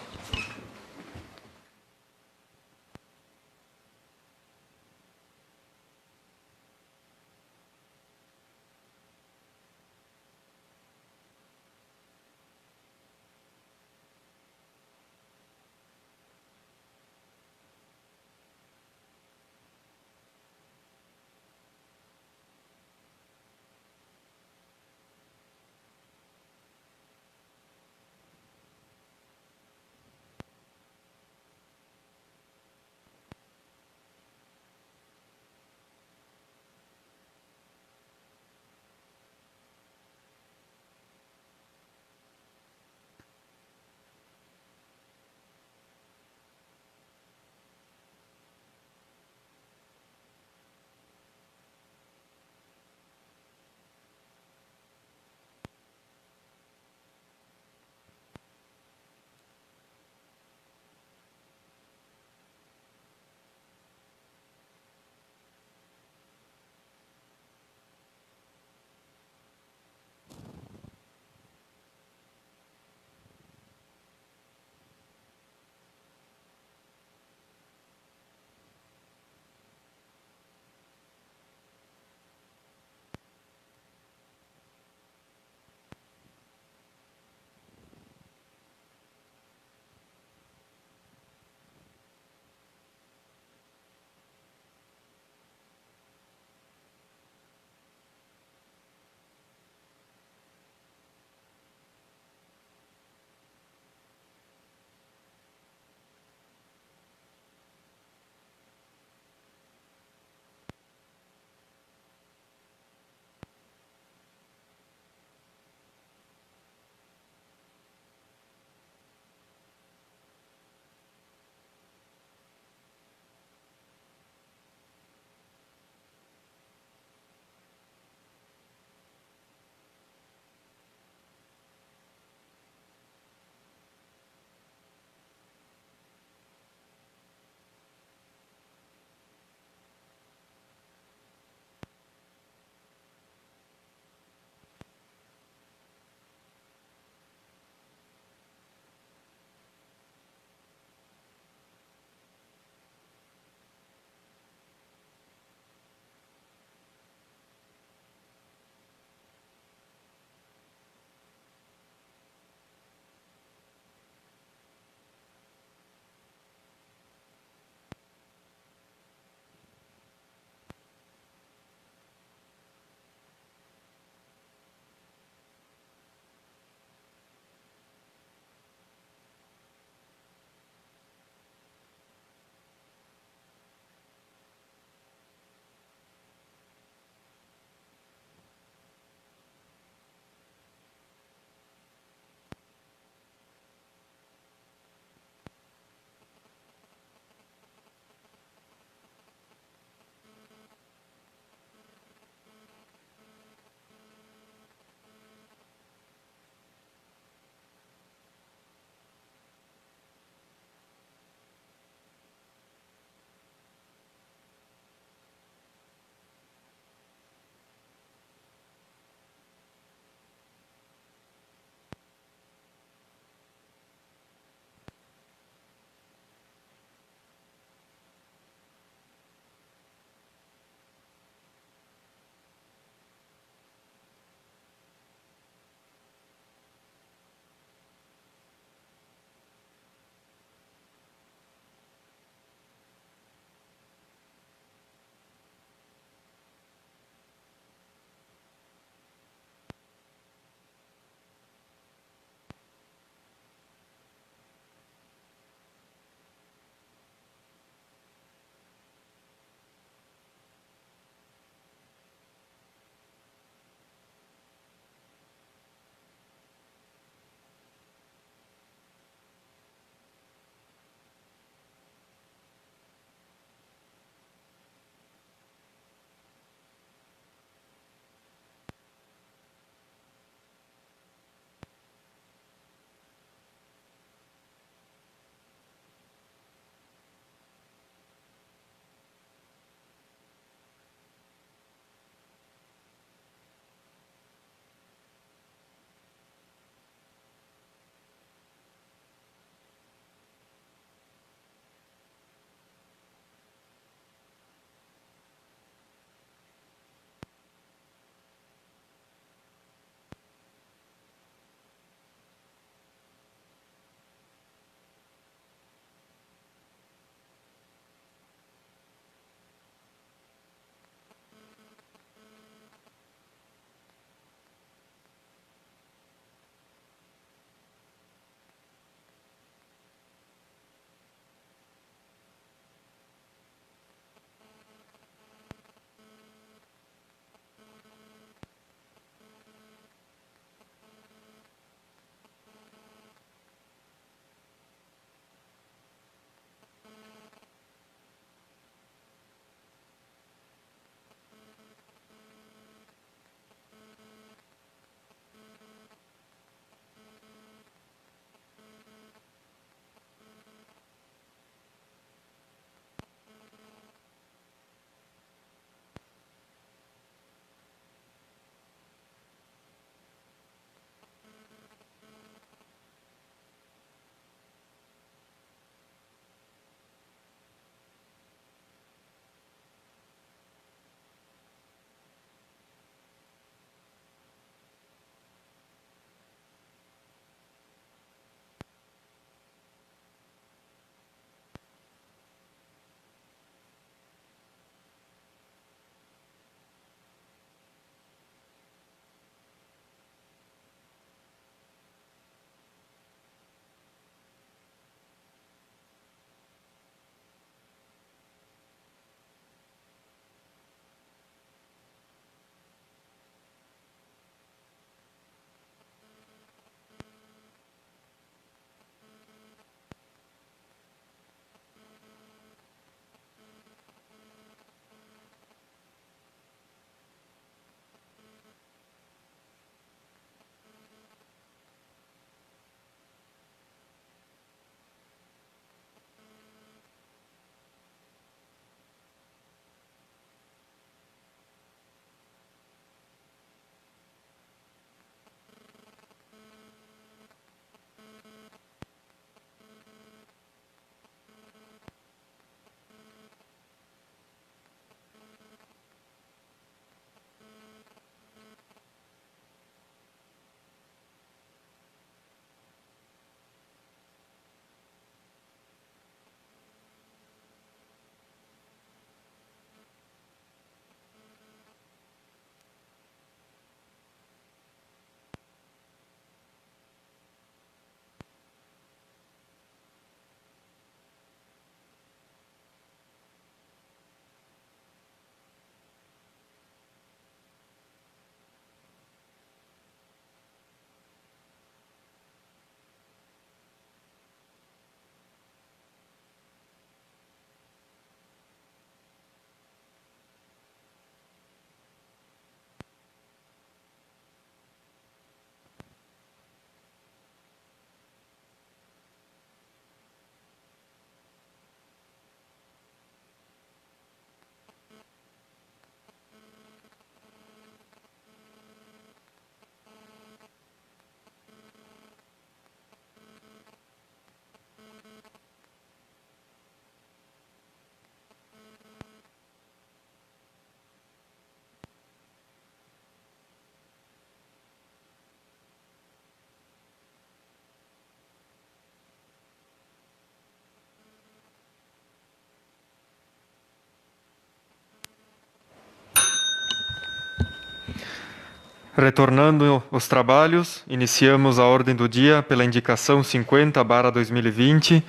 Retornando aos trabalhos, iniciamos a ordem do dia pela indicação 50/2020.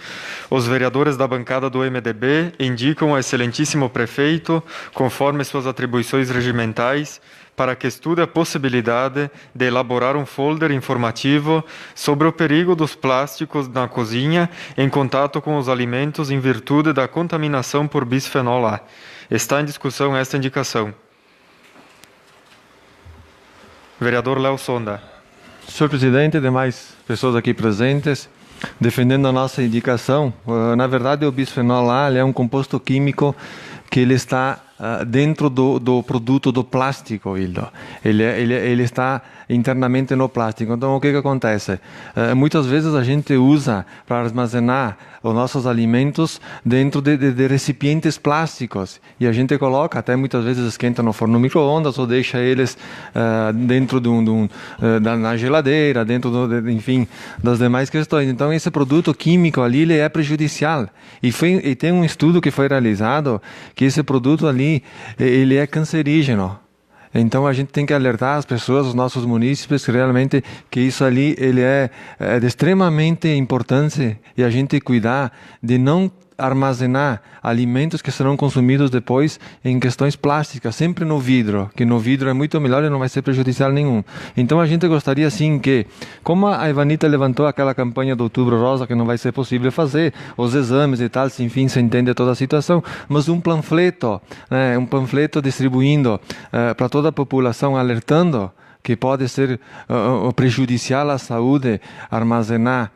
Os vereadores da bancada do MDB indicam ao excelentíssimo prefeito, conforme suas atribuições regimentais, para que estude a possibilidade de elaborar um folder informativo sobre o perigo dos plásticos na cozinha em contato com os alimentos em virtude da contaminação por bisfenol A. Está em discussão esta indicação. Vereador Léo Sonda. Senhor presidente, demais pessoas aqui presentes, defendendo a nossa indicação, na verdade o bisfenol A é um composto químico que ele está dentro do produto do plástico, ele está internamente no plástico. Então, o que acontece? Muitas vezes a gente usa para armazenar os nossos alimentos dentro de recipientes plásticos e a gente coloca, até muitas vezes esquenta no forno micro-ondas ou deixa eles dentro na geladeira, enfim, das demais questões. Então, esse produto químico ali ele é prejudicial e tem um estudo que foi realizado que esse produto ali ele é cancerígeno. Então a gente tem que alertar as pessoas, os nossos munícipes, que realmente que isso ali ele é de extremamente importante e a gente cuidar de não armazenar alimentos que serão consumidos depois em questões plásticas, sempre no vidro, que no vidro é muito melhor e não vai ser prejudicial nenhum. Então a gente gostaria sim que, como a Ivanita levantou aquela campanha do Outubro Rosa, que não vai ser possível fazer, os exames e tal, enfim, se entende toda a situação, mas um panfleto distribuindo para toda a população, alertando que pode ser prejudicial à saúde armazenar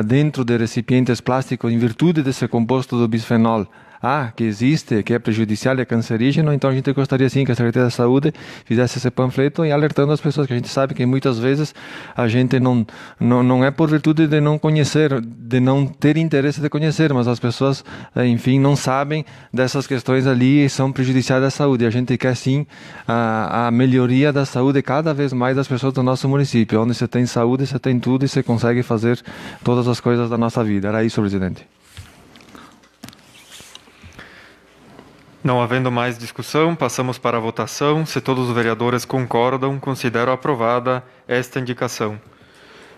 dentro de recipientes plásticos em virtude desse composto do bisfenol A que existe, que é prejudicial e é cancerígeno. Então a gente gostaria sim que a Secretaria da Saúde fizesse esse panfleto e alertando as pessoas, que a gente sabe que muitas vezes a gente não é por virtude de não conhecer, de não ter interesse de conhecer, mas as pessoas, enfim, não sabem dessas questões ali e são prejudiciais à saúde. A gente quer sim a melhoria da saúde cada vez mais das pessoas do nosso município. Onde você tem saúde, você tem tudo e você consegue fazer todas as coisas da nossa vida. Era isso, presidente. Não havendo mais discussão, passamos para a votação. Se todos os vereadores concordam, considero aprovada esta indicação.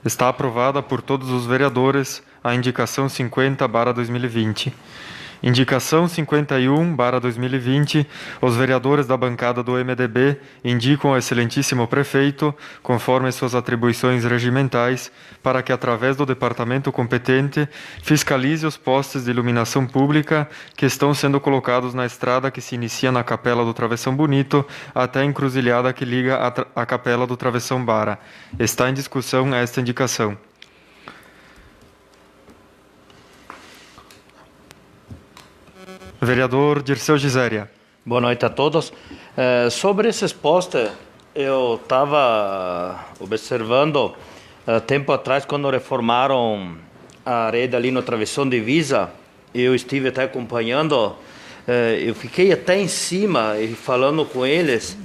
Está aprovada por todos os vereadores a indicação 50/2020. Indicação 51/2020, os vereadores da bancada do MDB indicam ao excelentíssimo prefeito, conforme suas atribuições regimentais, para que, através do departamento competente, fiscalize os postes de iluminação pública que estão sendo colocados na estrada que se inicia na Capela do Travessão Bonito até a encruzilhada que liga a Capela do Travessão Bara. Está em discussão esta indicação. Vereador Dirceu Giséria. Boa noite a todos. Sobre esses postes, eu estava observando tempo atrás, quando reformaram a rede ali no Travessão Divisa, eu estive até acompanhando, eu fiquei até em cima e falando com eles,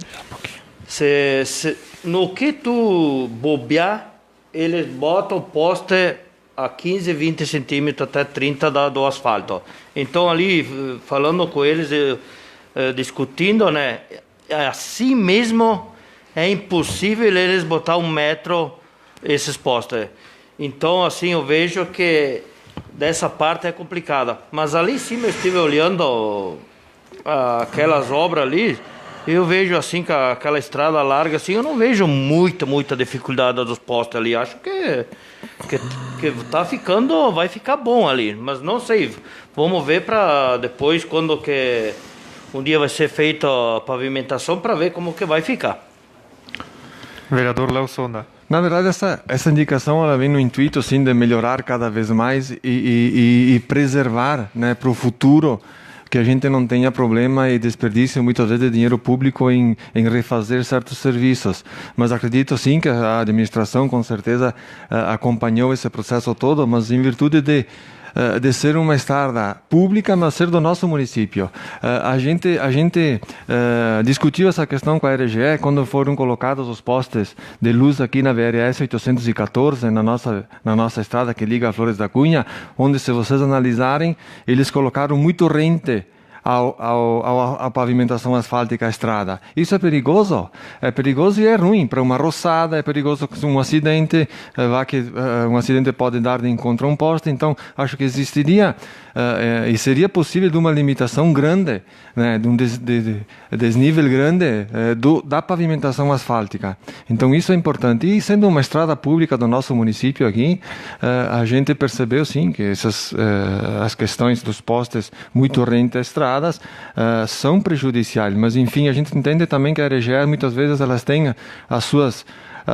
no que tu bobear, eles botam o poste a 15, 20 centímetros até 30 do asfalto. Então ali, falando com eles, discutindo, né, assim mesmo é impossível eles botar 1 metro esses postes. Então assim, eu vejo que dessa parte é complicada. Mas ali em cima eu estive olhando aquelas obras ali, eu vejo assim, que aquela estrada larga assim, eu não vejo muita dificuldade dos postes ali. Acho que tá ficando, vai ficar bom ali, mas não sei, vamos ver para depois, quando que um dia vai ser feita a pavimentação, para ver como que vai ficar. Vereador Léo Sonda. Na verdade, essa indicação ela vem no intuito assim, de melhorar cada vez mais e preservar, né, para o futuro, que a gente não tenha problema e desperdício muitas vezes de dinheiro público em refazer certos serviços. Mas acredito sim que a administração com certeza acompanhou esse processo todo, mas em virtude de ser uma estrada pública, mas ser do nosso município. A gente discutiu essa questão com a RGE quando foram colocados os postes de luz aqui na VRS 814, na nossa estrada que liga a Flores da Cunha, onde, se vocês analisarem, eles colocaram muito rente à pavimentação asfáltica à estrada. Isso é perigoso e é ruim para uma roçada, é perigoso um acidente, um acidente pode dar de encontro a um poste, então acho que existiria e seria possível de uma limitação grande, né, de um desnível grande da pavimentação asfáltica. Então isso é importante. E sendo uma estrada pública do nosso município aqui, a gente percebeu sim que as questões dos postes muito rente a estradas são prejudiciais, mas enfim, a gente entende também que a RGE muitas vezes elas têm as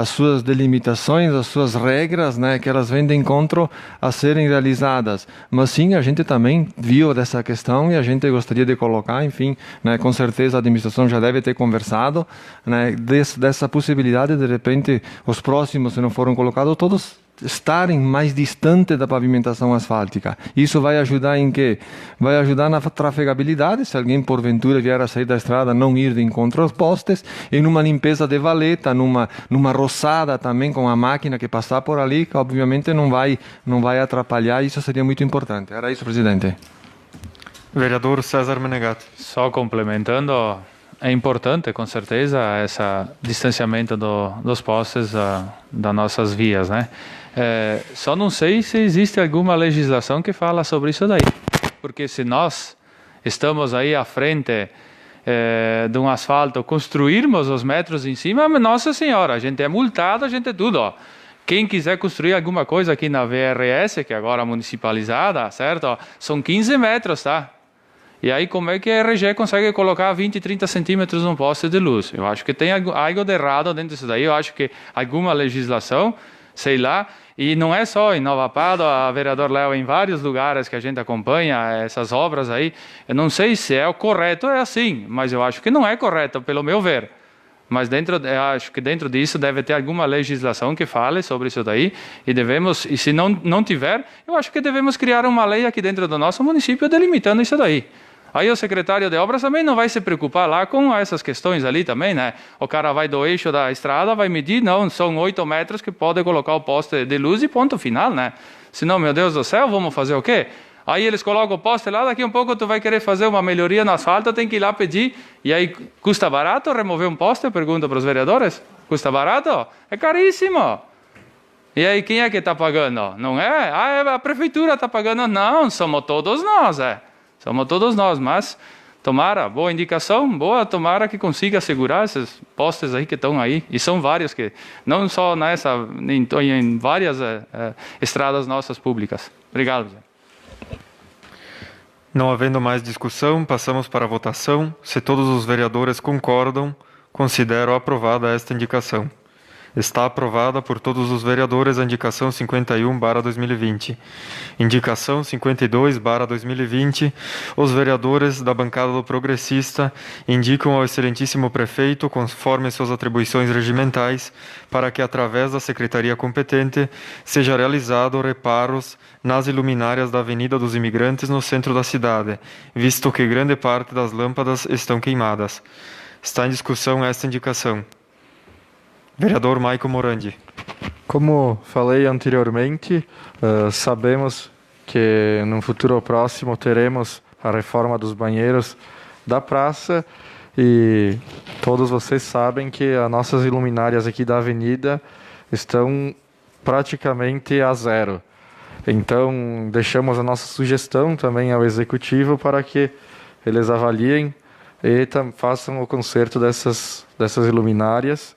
suas delimitações, as suas regras, né, que elas vêm de encontro a serem realizadas. Mas sim, a gente também viu dessa questão e a gente gostaria de colocar, enfim, né, com certeza a administração já deve ter conversado, né, dessa possibilidade de repente os próximos, se não foram colocados, todos estarem mais distante da pavimentação asfáltica. Isso vai ajudar em quê? Vai ajudar na trafegabilidade, se alguém porventura vier a sair da estrada, não ir de encontro aos postes, e numa limpeza de valeta, numa roçada também com a máquina que passar por ali, que obviamente não vai atrapalhar, isso seria muito importante. Era isso, presidente. Vereador César Menegatti. Só complementando, é importante, com certeza, esse distanciamento dos postes das nossas vias, né? Só não sei se existe alguma legislação que fala sobre isso daí. Porque se nós estamos aí à frente de um asfalto, construirmos os metros em cima, nossa senhora, a gente é multado, a gente é tudo, ó. Quem quiser construir alguma coisa aqui na VRS, que agora é municipalizada, certo? São 15 metros, tá? E aí como é que a RGE consegue colocar 20, 30 centímetros num poste de luz? Eu acho que tem algo de errado dentro disso daí, eu acho que alguma legislação, sei lá, e não é só em Nova Pádua, a vereador Léo, em vários lugares que a gente acompanha essas obras aí, eu não sei se é o correto, é assim, mas eu acho que não é correto, pelo meu ver. Mas eu acho que dentro disso deve ter alguma legislação que fale sobre isso daí, e se não tiver, eu acho que devemos criar uma lei aqui dentro do nosso município delimitando isso daí. Aí o secretário de obras também não vai se preocupar lá com essas questões ali também, né? O cara vai do eixo da estrada, vai medir, não, são 8 metros que pode colocar o poste de luz e ponto final, né? Senão, meu Deus do céu, vamos fazer o quê? Aí eles colocam o poste lá, daqui a um pouco tu vai querer fazer uma melhoria no asfalto, tem que ir lá pedir, e aí custa barato remover um poste? Eu pergunto para os vereadores, custa barato? É caríssimo! E aí quem é que está pagando? Não é? A prefeitura está pagando? Não, somos todos nós, Somos todos nós, mas tomara, boa indicação, tomara que consiga segurar esses postes aí que estão aí. E são vários, que não só em várias estradas nossas públicas. Obrigado. Não havendo mais discussão, passamos para a votação. Se todos os vereadores concordam, considero aprovada esta indicação. Está aprovada por todos os vereadores a indicação 51/2020. Indicação 52/2020. Os vereadores da bancada do Progressista indicam ao excelentíssimo prefeito, conforme suas atribuições regimentais, para que, através da secretaria competente, seja realizado reparos nas iluminárias da Avenida dos Imigrantes no centro da cidade, visto que grande parte das lâmpadas estão queimadas. Está em discussão esta indicação. Vereador Maico Morandi. Como falei anteriormente, sabemos que no futuro próximo teremos a reforma dos banheiros da praça e todos vocês sabem que as nossas iluminárias aqui da avenida estão praticamente a zero. Então, deixamos a nossa sugestão também ao Executivo para que eles avaliem e façam o conserto dessas iluminárias.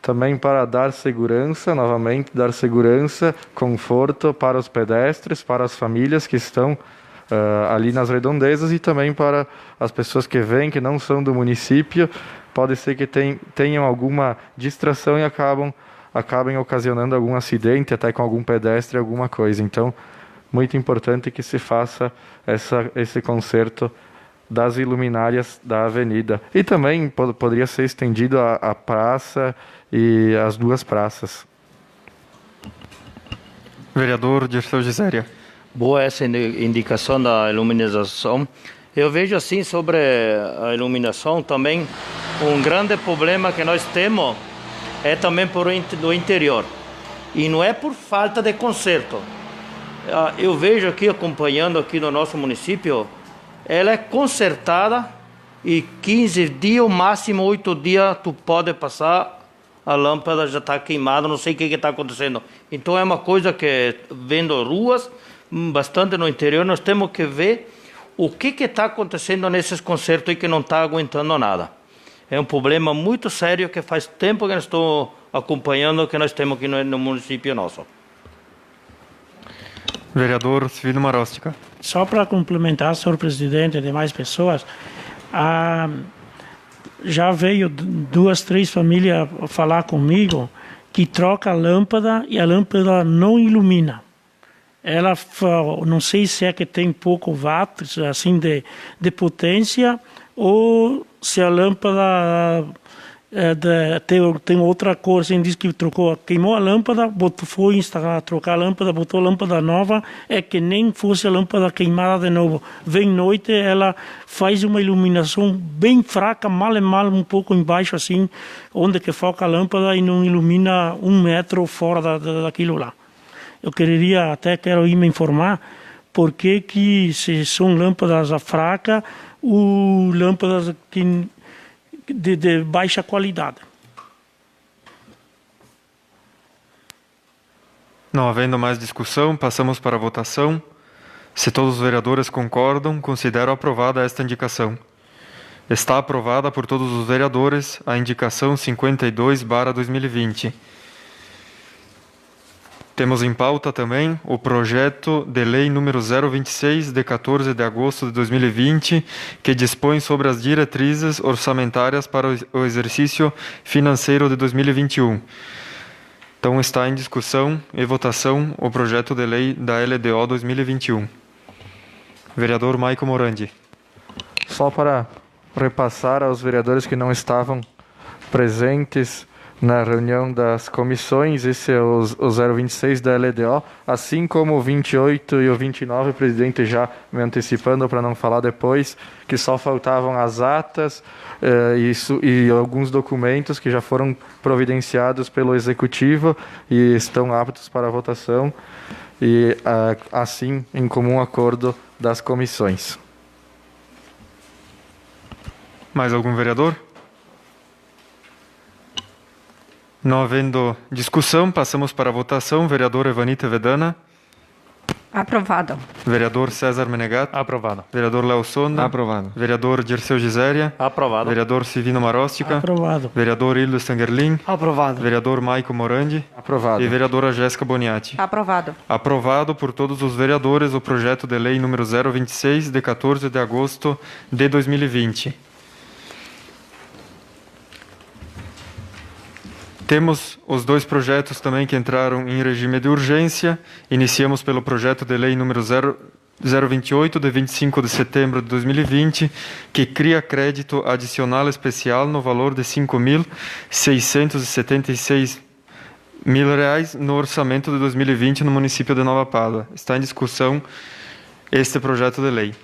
Também para dar segurança, novamente, dar segurança, conforto para os pedestres, para as famílias que estão ali nas redondezas e também para as pessoas que vêm, que não são do município. Pode ser que tenham alguma distração e acabem ocasionando algum acidente, até com algum pedestre, alguma coisa. Então, muito importante que se faça esse conserto das iluminárias da avenida. E também poderia ser estendido à praça e as duas praças. Vereador Dirceu Giséria. Boa essa indicação da iluminação. Eu vejo assim sobre a iluminação também, um grande problema que nós temos é também do interior. E não é por falta de conserto. Eu vejo aqui, acompanhando aqui no nosso município, ela é consertada e 15 dias, máximo 8 dias, tu pode passar, a lâmpada já está queimada, não sei o que está acontecendo. Então é uma coisa que, vendo ruas, bastante no interior, nós temos que ver o que está acontecendo nesses concertos e que não está aguentando nada. É um problema muito sério que faz tempo que nós estamos acompanhando, que nós temos aqui no município nosso. Vereador Silvino Marostica. Só para complementar, senhor presidente e demais pessoas, já veio 2, 3 famílias falar comigo que troca a lâmpada e a lâmpada não ilumina. Ela, não sei se é que tem pouco watts assim de potência ou se a lâmpada tem outra cor, assim, diz que queimou a lâmpada, foi instalar, trocar a lâmpada, botou a lâmpada nova, é que nem fosse a lâmpada queimada de novo. Vem noite, ela faz uma iluminação bem fraca, mal um pouco embaixo, assim, onde que foca a lâmpada e não ilumina 1 metro fora daquilo lá. Eu quero ir me informar por que se são lâmpadas fracas, lâmpadas de baixa qualidade. Não havendo mais discussão, passamos para a votação. Se todos os vereadores concordam, considero aprovada esta indicação. Está aprovada por todos os vereadores a indicação 52/2020. Temos em pauta também o projeto de lei número 026, de 14 de agosto de 2020, que dispõe sobre as diretrizes orçamentárias para o exercício financeiro de 2021. Então está em discussão e votação o projeto de lei da LDO 2021. Vereador Maico Morandi. Só para repassar aos vereadores que não estavam presentes na reunião das comissões, esse é o 026 da LDO, assim como o 28 e o 29, o presidente já me antecipando para não falar depois, que só faltavam as atas e alguns documentos que já foram providenciados pelo Executivo e estão aptos para votação, e assim, em comum acordo das comissões. Mais algum vereador? Não havendo discussão, passamos para a votação. Vereador Evanita Vedana. Aprovado. Vereador César Menegato. Aprovado. Vereador Léo Sonda. Aprovado. Vereador Dirceu Giséria. Aprovado. Vereador Silvino Marostica. Aprovado. Vereador Ildo Stangerlin. Aprovado. Vereador Maico Morandi. Aprovado. E vereadora Jéssica Boniati. Aprovado. Aprovado por todos os vereadores o projeto de lei número 026, de 14 de agosto de 2020. Temos os 2 projetos também que entraram em regime de urgência. Iniciamos pelo projeto de lei número 028, de 25 de setembro de 2020, que cria crédito adicional especial no valor de R$ 5.676 mil no orçamento de 2020 no município de Nova Pádua. Está em discussão este projeto de lei.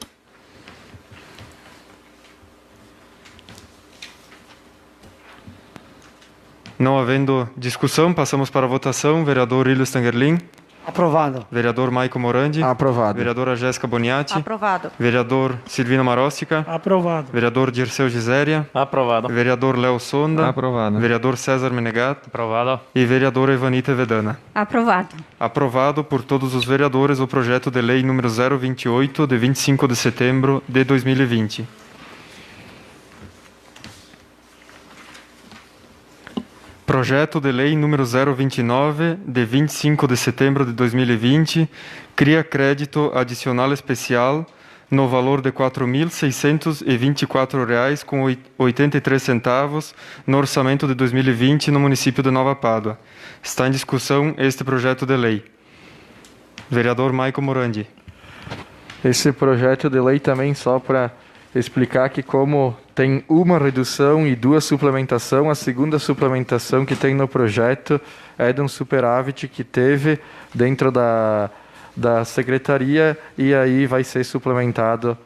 Não havendo discussão, passamos para a votação. Vereador Ildo Stangerlin. Aprovado. Vereador Maico Morandi. Aprovado. Vereadora Jéssica Boniati. Aprovado. Vereador Silvino Marostica. Aprovado. Vereador Dirceu Giséria. Aprovado. Vereador Léo Sonda. Aprovado. Vereador César Menegato. Aprovado. E vereadora Evanita Vedana. Aprovado. Aprovado por todos os vereadores o projeto de lei número 028, de 25 de setembro de 2020. Projeto de lei número 029, de 25 de setembro de 2020, cria crédito adicional especial no valor de R$ 4.624,83 no orçamento de 2020 no município de Nova Pádua. Está em discussão este projeto de lei. Vereador Maico Morandi. Esse projeto de lei também, só para explicar que como tem uma redução e 2 suplementação, a segunda suplementação que tem no projeto é de um superávit que teve dentro da secretaria e aí vai ser suplementado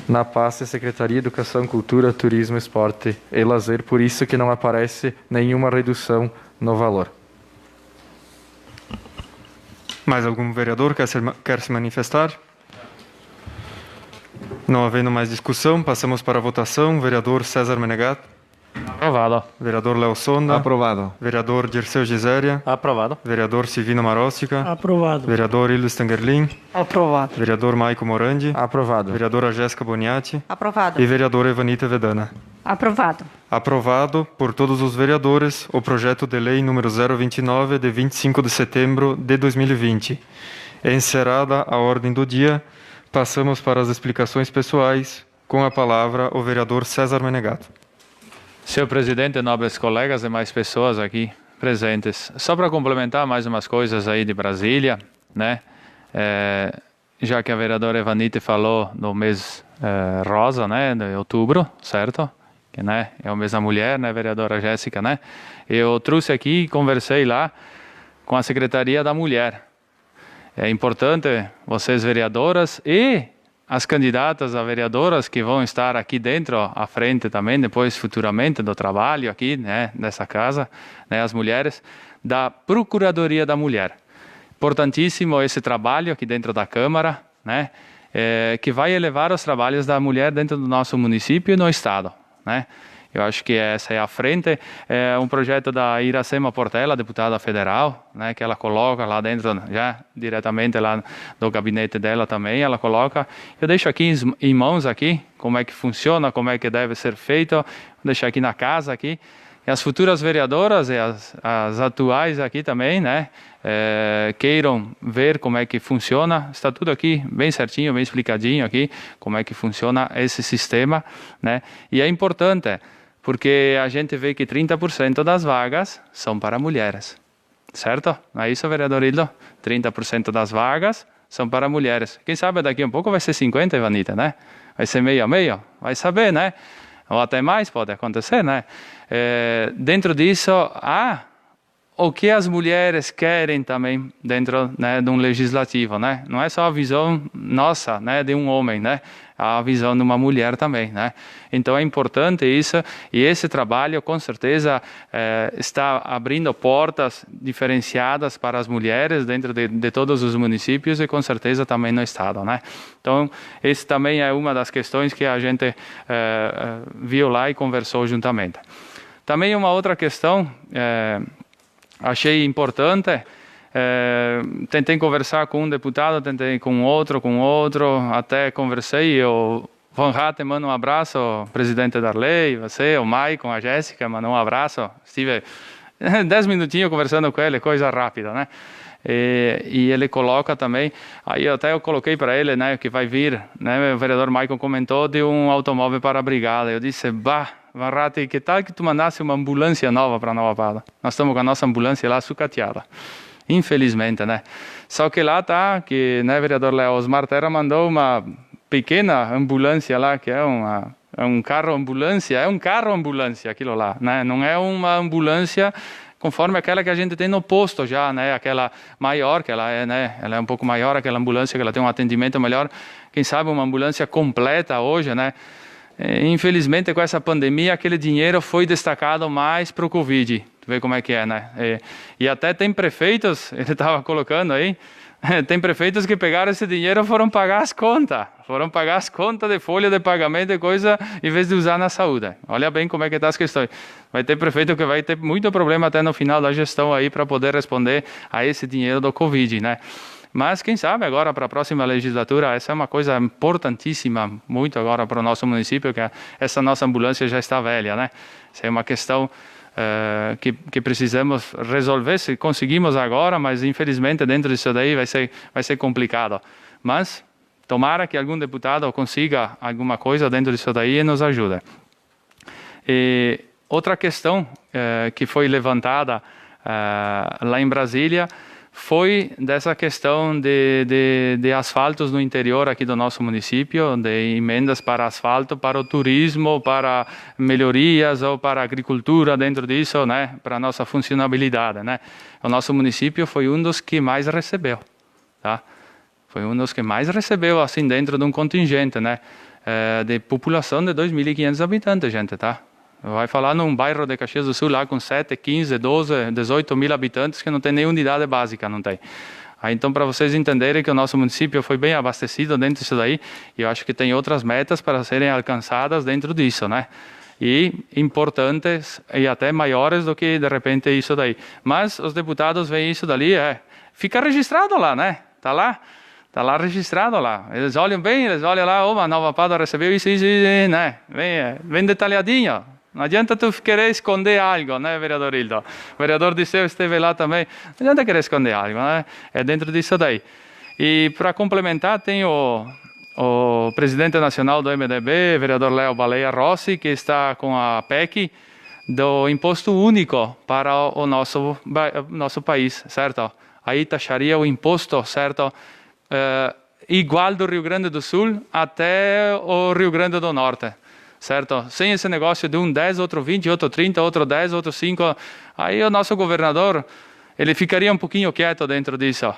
na pasta Secretaria de Educação, Cultura, Turismo, Esporte e Lazer, por isso que não aparece nenhuma redução no valor. Mais algum vereador quer se manifestar? Não havendo mais discussão, passamos para a votação. Vereador César Menegato. Aprovado. Vereador Léo Sonda. Aprovado. Vereador Dirceu Giséria. Aprovado. Vereador Silvino Maróssica. Aprovado. Vereador Ildo Stangerlin. Aprovado. Vereador Maico Morandi. Aprovado. Vereadora Jéssica Boniati. Aprovado. E vereadora Evanita Vedana. Aprovado. Aprovado por todos os vereadores o projeto de lei número 029, de 25 de setembro de 2020. Encerrada a ordem do dia, passamos para as explicações pessoais. Com a palavra, o vereador César Menegato. Senhor presidente, nobres colegas e mais pessoas aqui presentes. Só para complementar mais umas coisas aí de Brasília, né? Já que a vereadora Evanite falou no mês rosa, né, de outubro, certo? Que, né, é o mês da mulher, né, vereadora Jéssica, né? Eu trouxe aqui e conversei lá com a Secretaria da Mulher. É importante vocês vereadoras e as candidatas a vereadoras que vão estar aqui dentro, à frente também, depois futuramente do trabalho aqui, né, nessa casa, né, as mulheres, da Procuradoria da Mulher. Importantíssimo esse trabalho aqui dentro da Câmara, né, que vai elevar os trabalhos da mulher dentro do nosso município e no Estado, né. Eu acho que essa é a frente. É um projeto da Iracema Portela, deputada federal, né, que ela coloca lá dentro, já diretamente lá do gabinete dela também, ela coloca. Eu deixo aqui em mãos aqui, como é que funciona, como é que deve ser feito. Vou deixar aqui na casa aqui. E as futuras vereadoras e as atuais aqui também, né, queiram ver como é que funciona, está tudo aqui bem certinho, bem explicadinho aqui, como é que funciona esse sistema, né, e é importante, porque a gente vê que 30% das vagas são para mulheres, certo? Não é isso, vereador Hildo? 30% das vagas são para mulheres. Quem sabe daqui a um pouco vai ser 50%, Ivanita, né? Vai ser meio a meio, vai saber, né? Ou até mais, pode acontecer, né? Dentro disso, o que as mulheres querem também dentro, né, de um legislativo, né? Não é só a visão nossa, né, de um homem, né? A visão de uma mulher também, né? Então é importante isso, e esse trabalho com certeza está abrindo portas diferenciadas para as mulheres dentro de todos os municípios e com certeza também no estado, né? Então esse também é uma das questões que a gente viu lá e conversou juntamente. Também uma outra questão achei importante. Tentei conversar com um deputado, tentei com outro, até conversei. O Van Hatten manda um abraço, o presidente Darley, você, o Maicon, a Jéssica, mandou um abraço. Estive 10 minutinhos conversando com ele, coisa rápida, né? E ele coloca também, aí até eu coloquei para ele, né, que vai vir, né, o vereador Maicon comentou de um automóvel para a brigada. Eu disse, Van Hatten, que tal que tu mandasse uma ambulância nova para Nova Pada? Nós estamos com a nossa ambulância lá sucateada. Infelizmente, né? Só que lá tá, que, né, vereador Léo Osmar Terra mandou uma pequena ambulância lá, que é um carro ambulância aquilo lá, né? Não é uma ambulância conforme aquela que a gente tem no posto já, né? Aquela maior, que ela é, né? Ela é um pouco maior, aquela ambulância que ela tem um atendimento melhor. Quem sabe uma ambulância completa hoje, né? Infelizmente, com essa pandemia, aquele dinheiro foi destacado mais para o Covid. Tu vê como é que é, né? E até tem prefeitos, ele estava colocando aí, tem prefeitos que pegaram esse dinheiro e foram pagar as contas. Foram pagar as contas de folha de pagamento e coisa, em vez de usar na saúde. Olha bem como é que está as questões. Vai ter prefeito que vai ter muito problema até no final da gestão aí para poder responder a esse dinheiro do Covid, né? Mas quem sabe agora para a próxima legislatura, essa é uma coisa importantíssima, muito agora para o nosso município, que essa nossa ambulância já está velha, né? Essa é uma questão que precisamos resolver, se conseguimos agora, mas infelizmente dentro disso daí vai ser complicado. Mas tomara que algum deputado consiga alguma coisa dentro disso daí e nos ajude. E outra questão que foi levantada lá em Brasília foi dessa questão de asfaltos no interior aqui do nosso município, de emendas para asfalto, para o turismo, para melhorias ou para a agricultura dentro disso, né, para a nossa funcionabilidade, né. O nosso município foi um dos que mais recebeu, tá? Foi um dos que mais recebeu, assim, dentro de um contingente, né, de população de 2.500 habitantes, gente, tá? Vai falar num bairro de Caxias do Sul lá com 7, 15, 12, 18 mil habitantes que não tem nem unidade básica, não tem. Então, para vocês entenderem que o nosso município foi bem abastecido dentro disso daí, eu acho que tem outras metas para serem alcançadas dentro disso, né? E importantes e até maiores do que, de repente, isso daí. Mas os deputados veem isso dali, fica registrado lá, né? Está lá registrado lá. Eles olham bem, eles olham lá, a Nova Pádua recebeu isso, né? Bem detalhadinho. Não adianta tu querer esconder algo, né, vereador Hildo? O vereador Disseu esteve lá também. Não adianta querer esconder algo, né? É dentro disso daí. E para complementar, tem o presidente nacional do MDB, vereador Léo Baleia Rossi, que está com a PEC do imposto único para o nosso país, certo? Aí taxaria o imposto, certo? Igual do Rio Grande do Sul até o Rio Grande do Norte. Certo? Sem esse negócio de um 10, outro 20, outro 30, outro 10, outro 5. Aí o nosso governador, ele ficaria um pouquinho quieto dentro disso.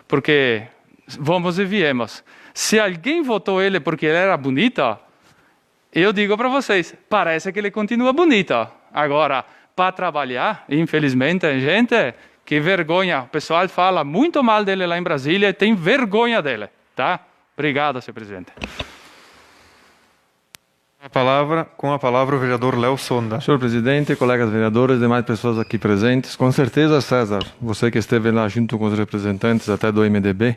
Porque, vamos e viemos. Se alguém votou ele porque ele era bonito, eu digo para vocês, parece que ele continua bonito. Agora, para trabalhar, infelizmente, gente, que vergonha. O pessoal fala muito mal dele lá em Brasília e tem vergonha dele. Tá? Obrigado, senhor presidente. Com a palavra o vereador Léo Sonda. Senhor presidente, colegas vereadores, demais pessoas aqui presentes, com certeza, César, você que esteve lá junto com os representantes até do MDB,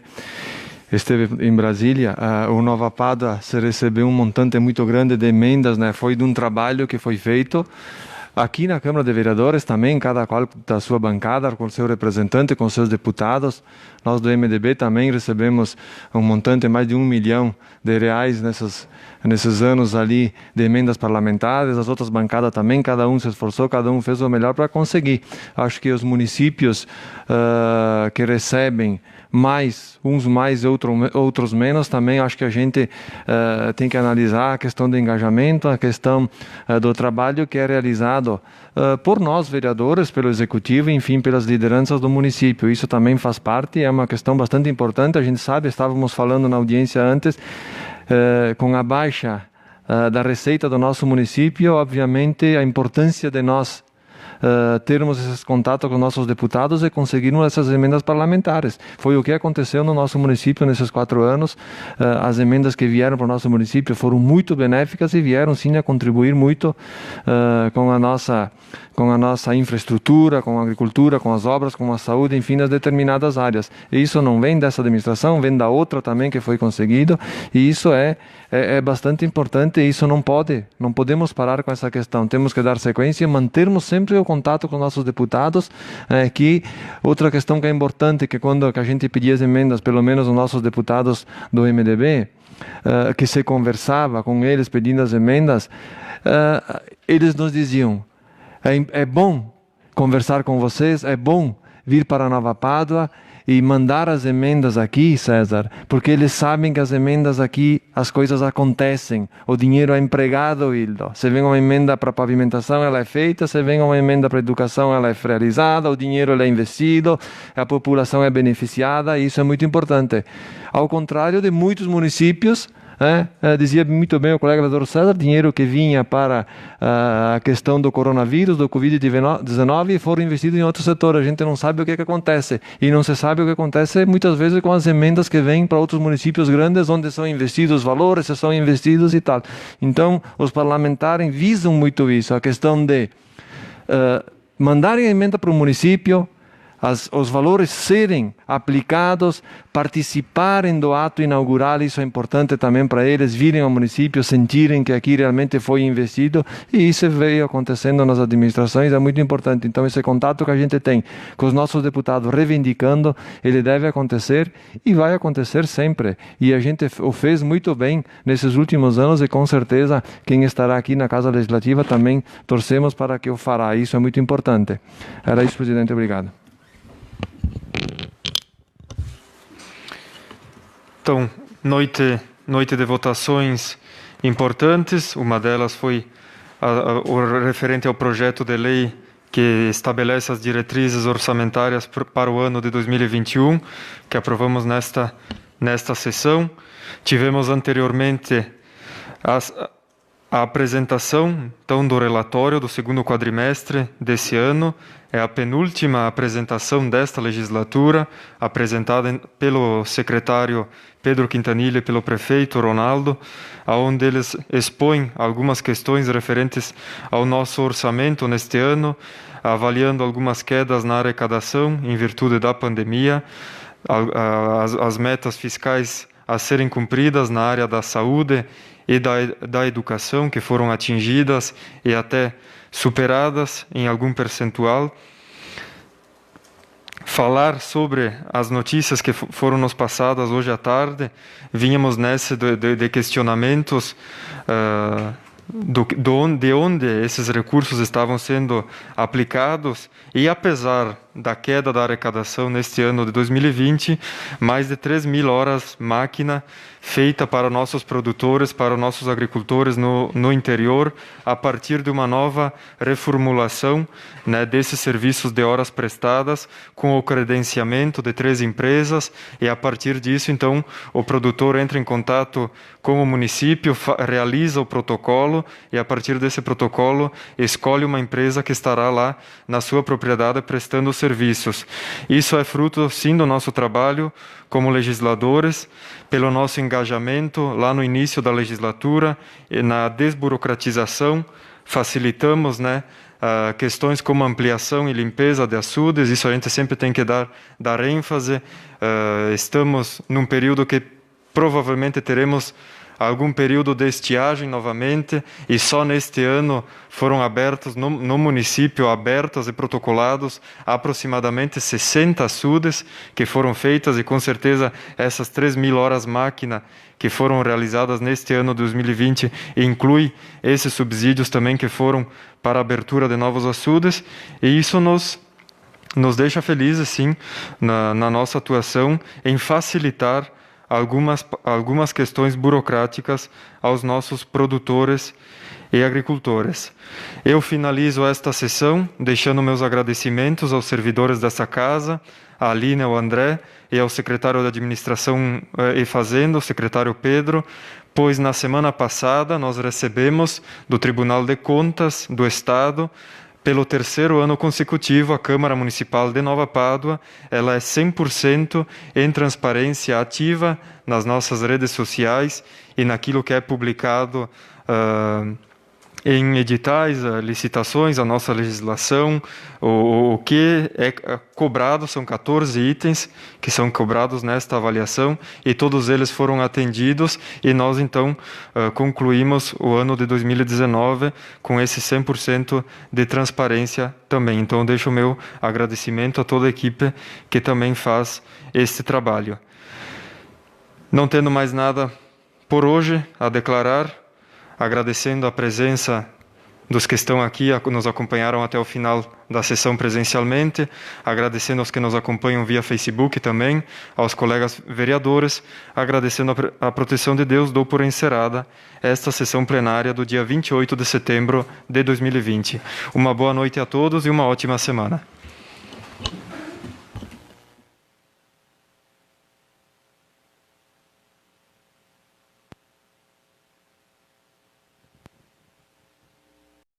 esteve em Brasília, o Nova Pádua se recebeu um montante muito grande de emendas, né? Foi de um trabalho que foi feito aqui na Câmara de Vereadores também, cada qual da sua bancada, com seu representante, com seus deputados. Nós do MDB também recebemos um montante, mais de R$1 milhão nesses anos ali de emendas parlamentares. As outras bancadas também, cada um se esforçou, cada um fez o melhor para conseguir. Acho que os municípios que recebem mais, uns mais, outros menos, também acho que a gente tem que analisar a questão do engajamento, a questão do trabalho que é realizado por nós, vereadores, pelo Executivo, enfim, pelas lideranças do município. Isso também faz parte, é uma questão bastante importante. A gente sabe, estávamos falando na audiência antes, com a baixa da receita do nosso município, obviamente a importância de nós termos esse contato com nossos deputados e conseguirmos essas emendas parlamentares. Foi o que aconteceu no nosso município nesses 4 anos. As emendas que vieram para o nosso município foram muito benéficas e vieram sim a contribuir muito com a nossa infraestrutura, com a agricultura, com as obras, com a saúde, enfim, nas determinadas áreas. E isso não vem dessa administração, vem da outra também que foi conseguido, e isso é bastante importante, e isso não podemos parar com essa questão. Temos que dar sequência e mantermos sempre o contato com nossos deputados. Que outra questão que é importante, que quando a gente pedia as emendas, pelo menos os nossos deputados do MDB, que se conversava com eles pedindo as emendas, eles nos diziam: é bom conversar com vocês, é bom vir para Nova Pádua e mandar as emendas aqui, César, porque eles sabem que as emendas aqui, as coisas acontecem, o dinheiro é empregado, Hildo. Se vem uma emenda para pavimentação, ela é feita, se vem uma emenda para educação, ela é realizada, o dinheiro é investido, a população é beneficiada, e isso é muito importante. Ao contrário de muitos municípios, dizia muito bem o colega vereador César, dinheiro que vinha para a questão do coronavírus, do Covid-19, foram investidos em outro setor. A gente não sabe o que acontece. E não se sabe o que acontece muitas vezes com as emendas que vêm para outros municípios grandes, onde são investidos os valores, se são investidos e tal. Então, os parlamentares visam muito isso, a questão de mandarem a emenda para o município, os valores serem aplicados, participarem do ato inaugural, isso é importante também para eles, virem ao município, sentirem que aqui realmente foi investido, e isso veio acontecendo nas administrações, é muito importante. Então esse contato que a gente tem com os nossos deputados reivindicando, ele deve acontecer e vai acontecer sempre, e a gente o fez muito bem nesses últimos anos, e com certeza quem estará aqui na Casa Legislativa também torcemos para que o fará, isso é muito importante. Era isso, presidente, obrigado. Então, noite de votações importantes. Uma delas foi o referente ao projeto de lei que estabelece as diretrizes orçamentárias para o ano de 2021, que aprovamos nesta sessão. Tivemos anteriormente A apresentação, então, do relatório do segundo quadrimestre desse ano é a penúltima apresentação desta legislatura, apresentada pelo secretário Pedro Quintanilha e pelo prefeito Ronaldo, onde eles expõem algumas questões referentes ao nosso orçamento neste ano, avaliando algumas quedas na arrecadação em virtude da pandemia, as metas fiscais a serem cumpridas na área da saúde e da educação, que foram atingidas e até superadas em algum percentual. Falar sobre as notícias que foram nos passadas hoje à tarde. Vínhamos nesse de questionamentos de onde esses recursos estavam sendo aplicados, e apesar da queda da arrecadação neste ano de 2020, mais de 3.000 horas máquina feita para nossos produtores, para nossos agricultores no interior, a partir de uma nova reformulação, né, desses serviços de horas prestadas, com o credenciamento de 3 empresas, e a partir disso, então, o produtor entra em contato com o município, realiza o protocolo, e a partir desse protocolo escolhe uma empresa que estará lá na sua propriedade prestando os serviços. Isso é fruto, sim, do nosso trabalho como legisladores, pelo nosso engajamento lá no início da legislatura, e na desburocratização. Facilitamos, né, questões como ampliação e limpeza de açudes. Isso a gente sempre tem que dar ênfase. Estamos num período que provavelmente teremos algum período de estiagem novamente, e só neste ano foram abertos, no município, abertos e protocolados aproximadamente 60 açudes que foram feitas, e com certeza essas 3.000 horas máquina que foram realizadas neste ano 2020 inclui esses subsídios também que foram para a abertura de novos açudes, e isso nos deixa felizes, sim, na nossa atuação em facilitar algumas questões burocráticas aos nossos produtores e agricultores. Eu finalizo esta sessão deixando meus agradecimentos aos servidores dessa casa, a Aline, ao André, e ao secretário de Administração e Fazenda, o secretário Pedro, pois na semana passada nós recebemos do Tribunal de Contas do Estado, pelo 3º ano consecutivo, a Câmara Municipal de Nova Pádua, ela é 100% em transparência ativa nas nossas redes sociais e naquilo que é publicado em editais, licitações, a nossa legislação. O que é cobrado são 14 itens que são cobrados nesta avaliação, e todos eles foram atendidos, e nós então concluímos o ano de 2019 com esse 100% de transparência também. Então deixo o meu agradecimento a toda a equipe que também faz este trabalho. Não tendo mais nada por hoje a declarar, agradecendo a presença dos que estão aqui, nos acompanharam até o final da sessão presencialmente, agradecendo aos que nos acompanham via Facebook também, aos colegas vereadores, agradecendo a proteção de Deus, dou por encerrada esta sessão plenária do dia 28 de setembro de 2020. Uma boa noite a todos e uma ótima semana.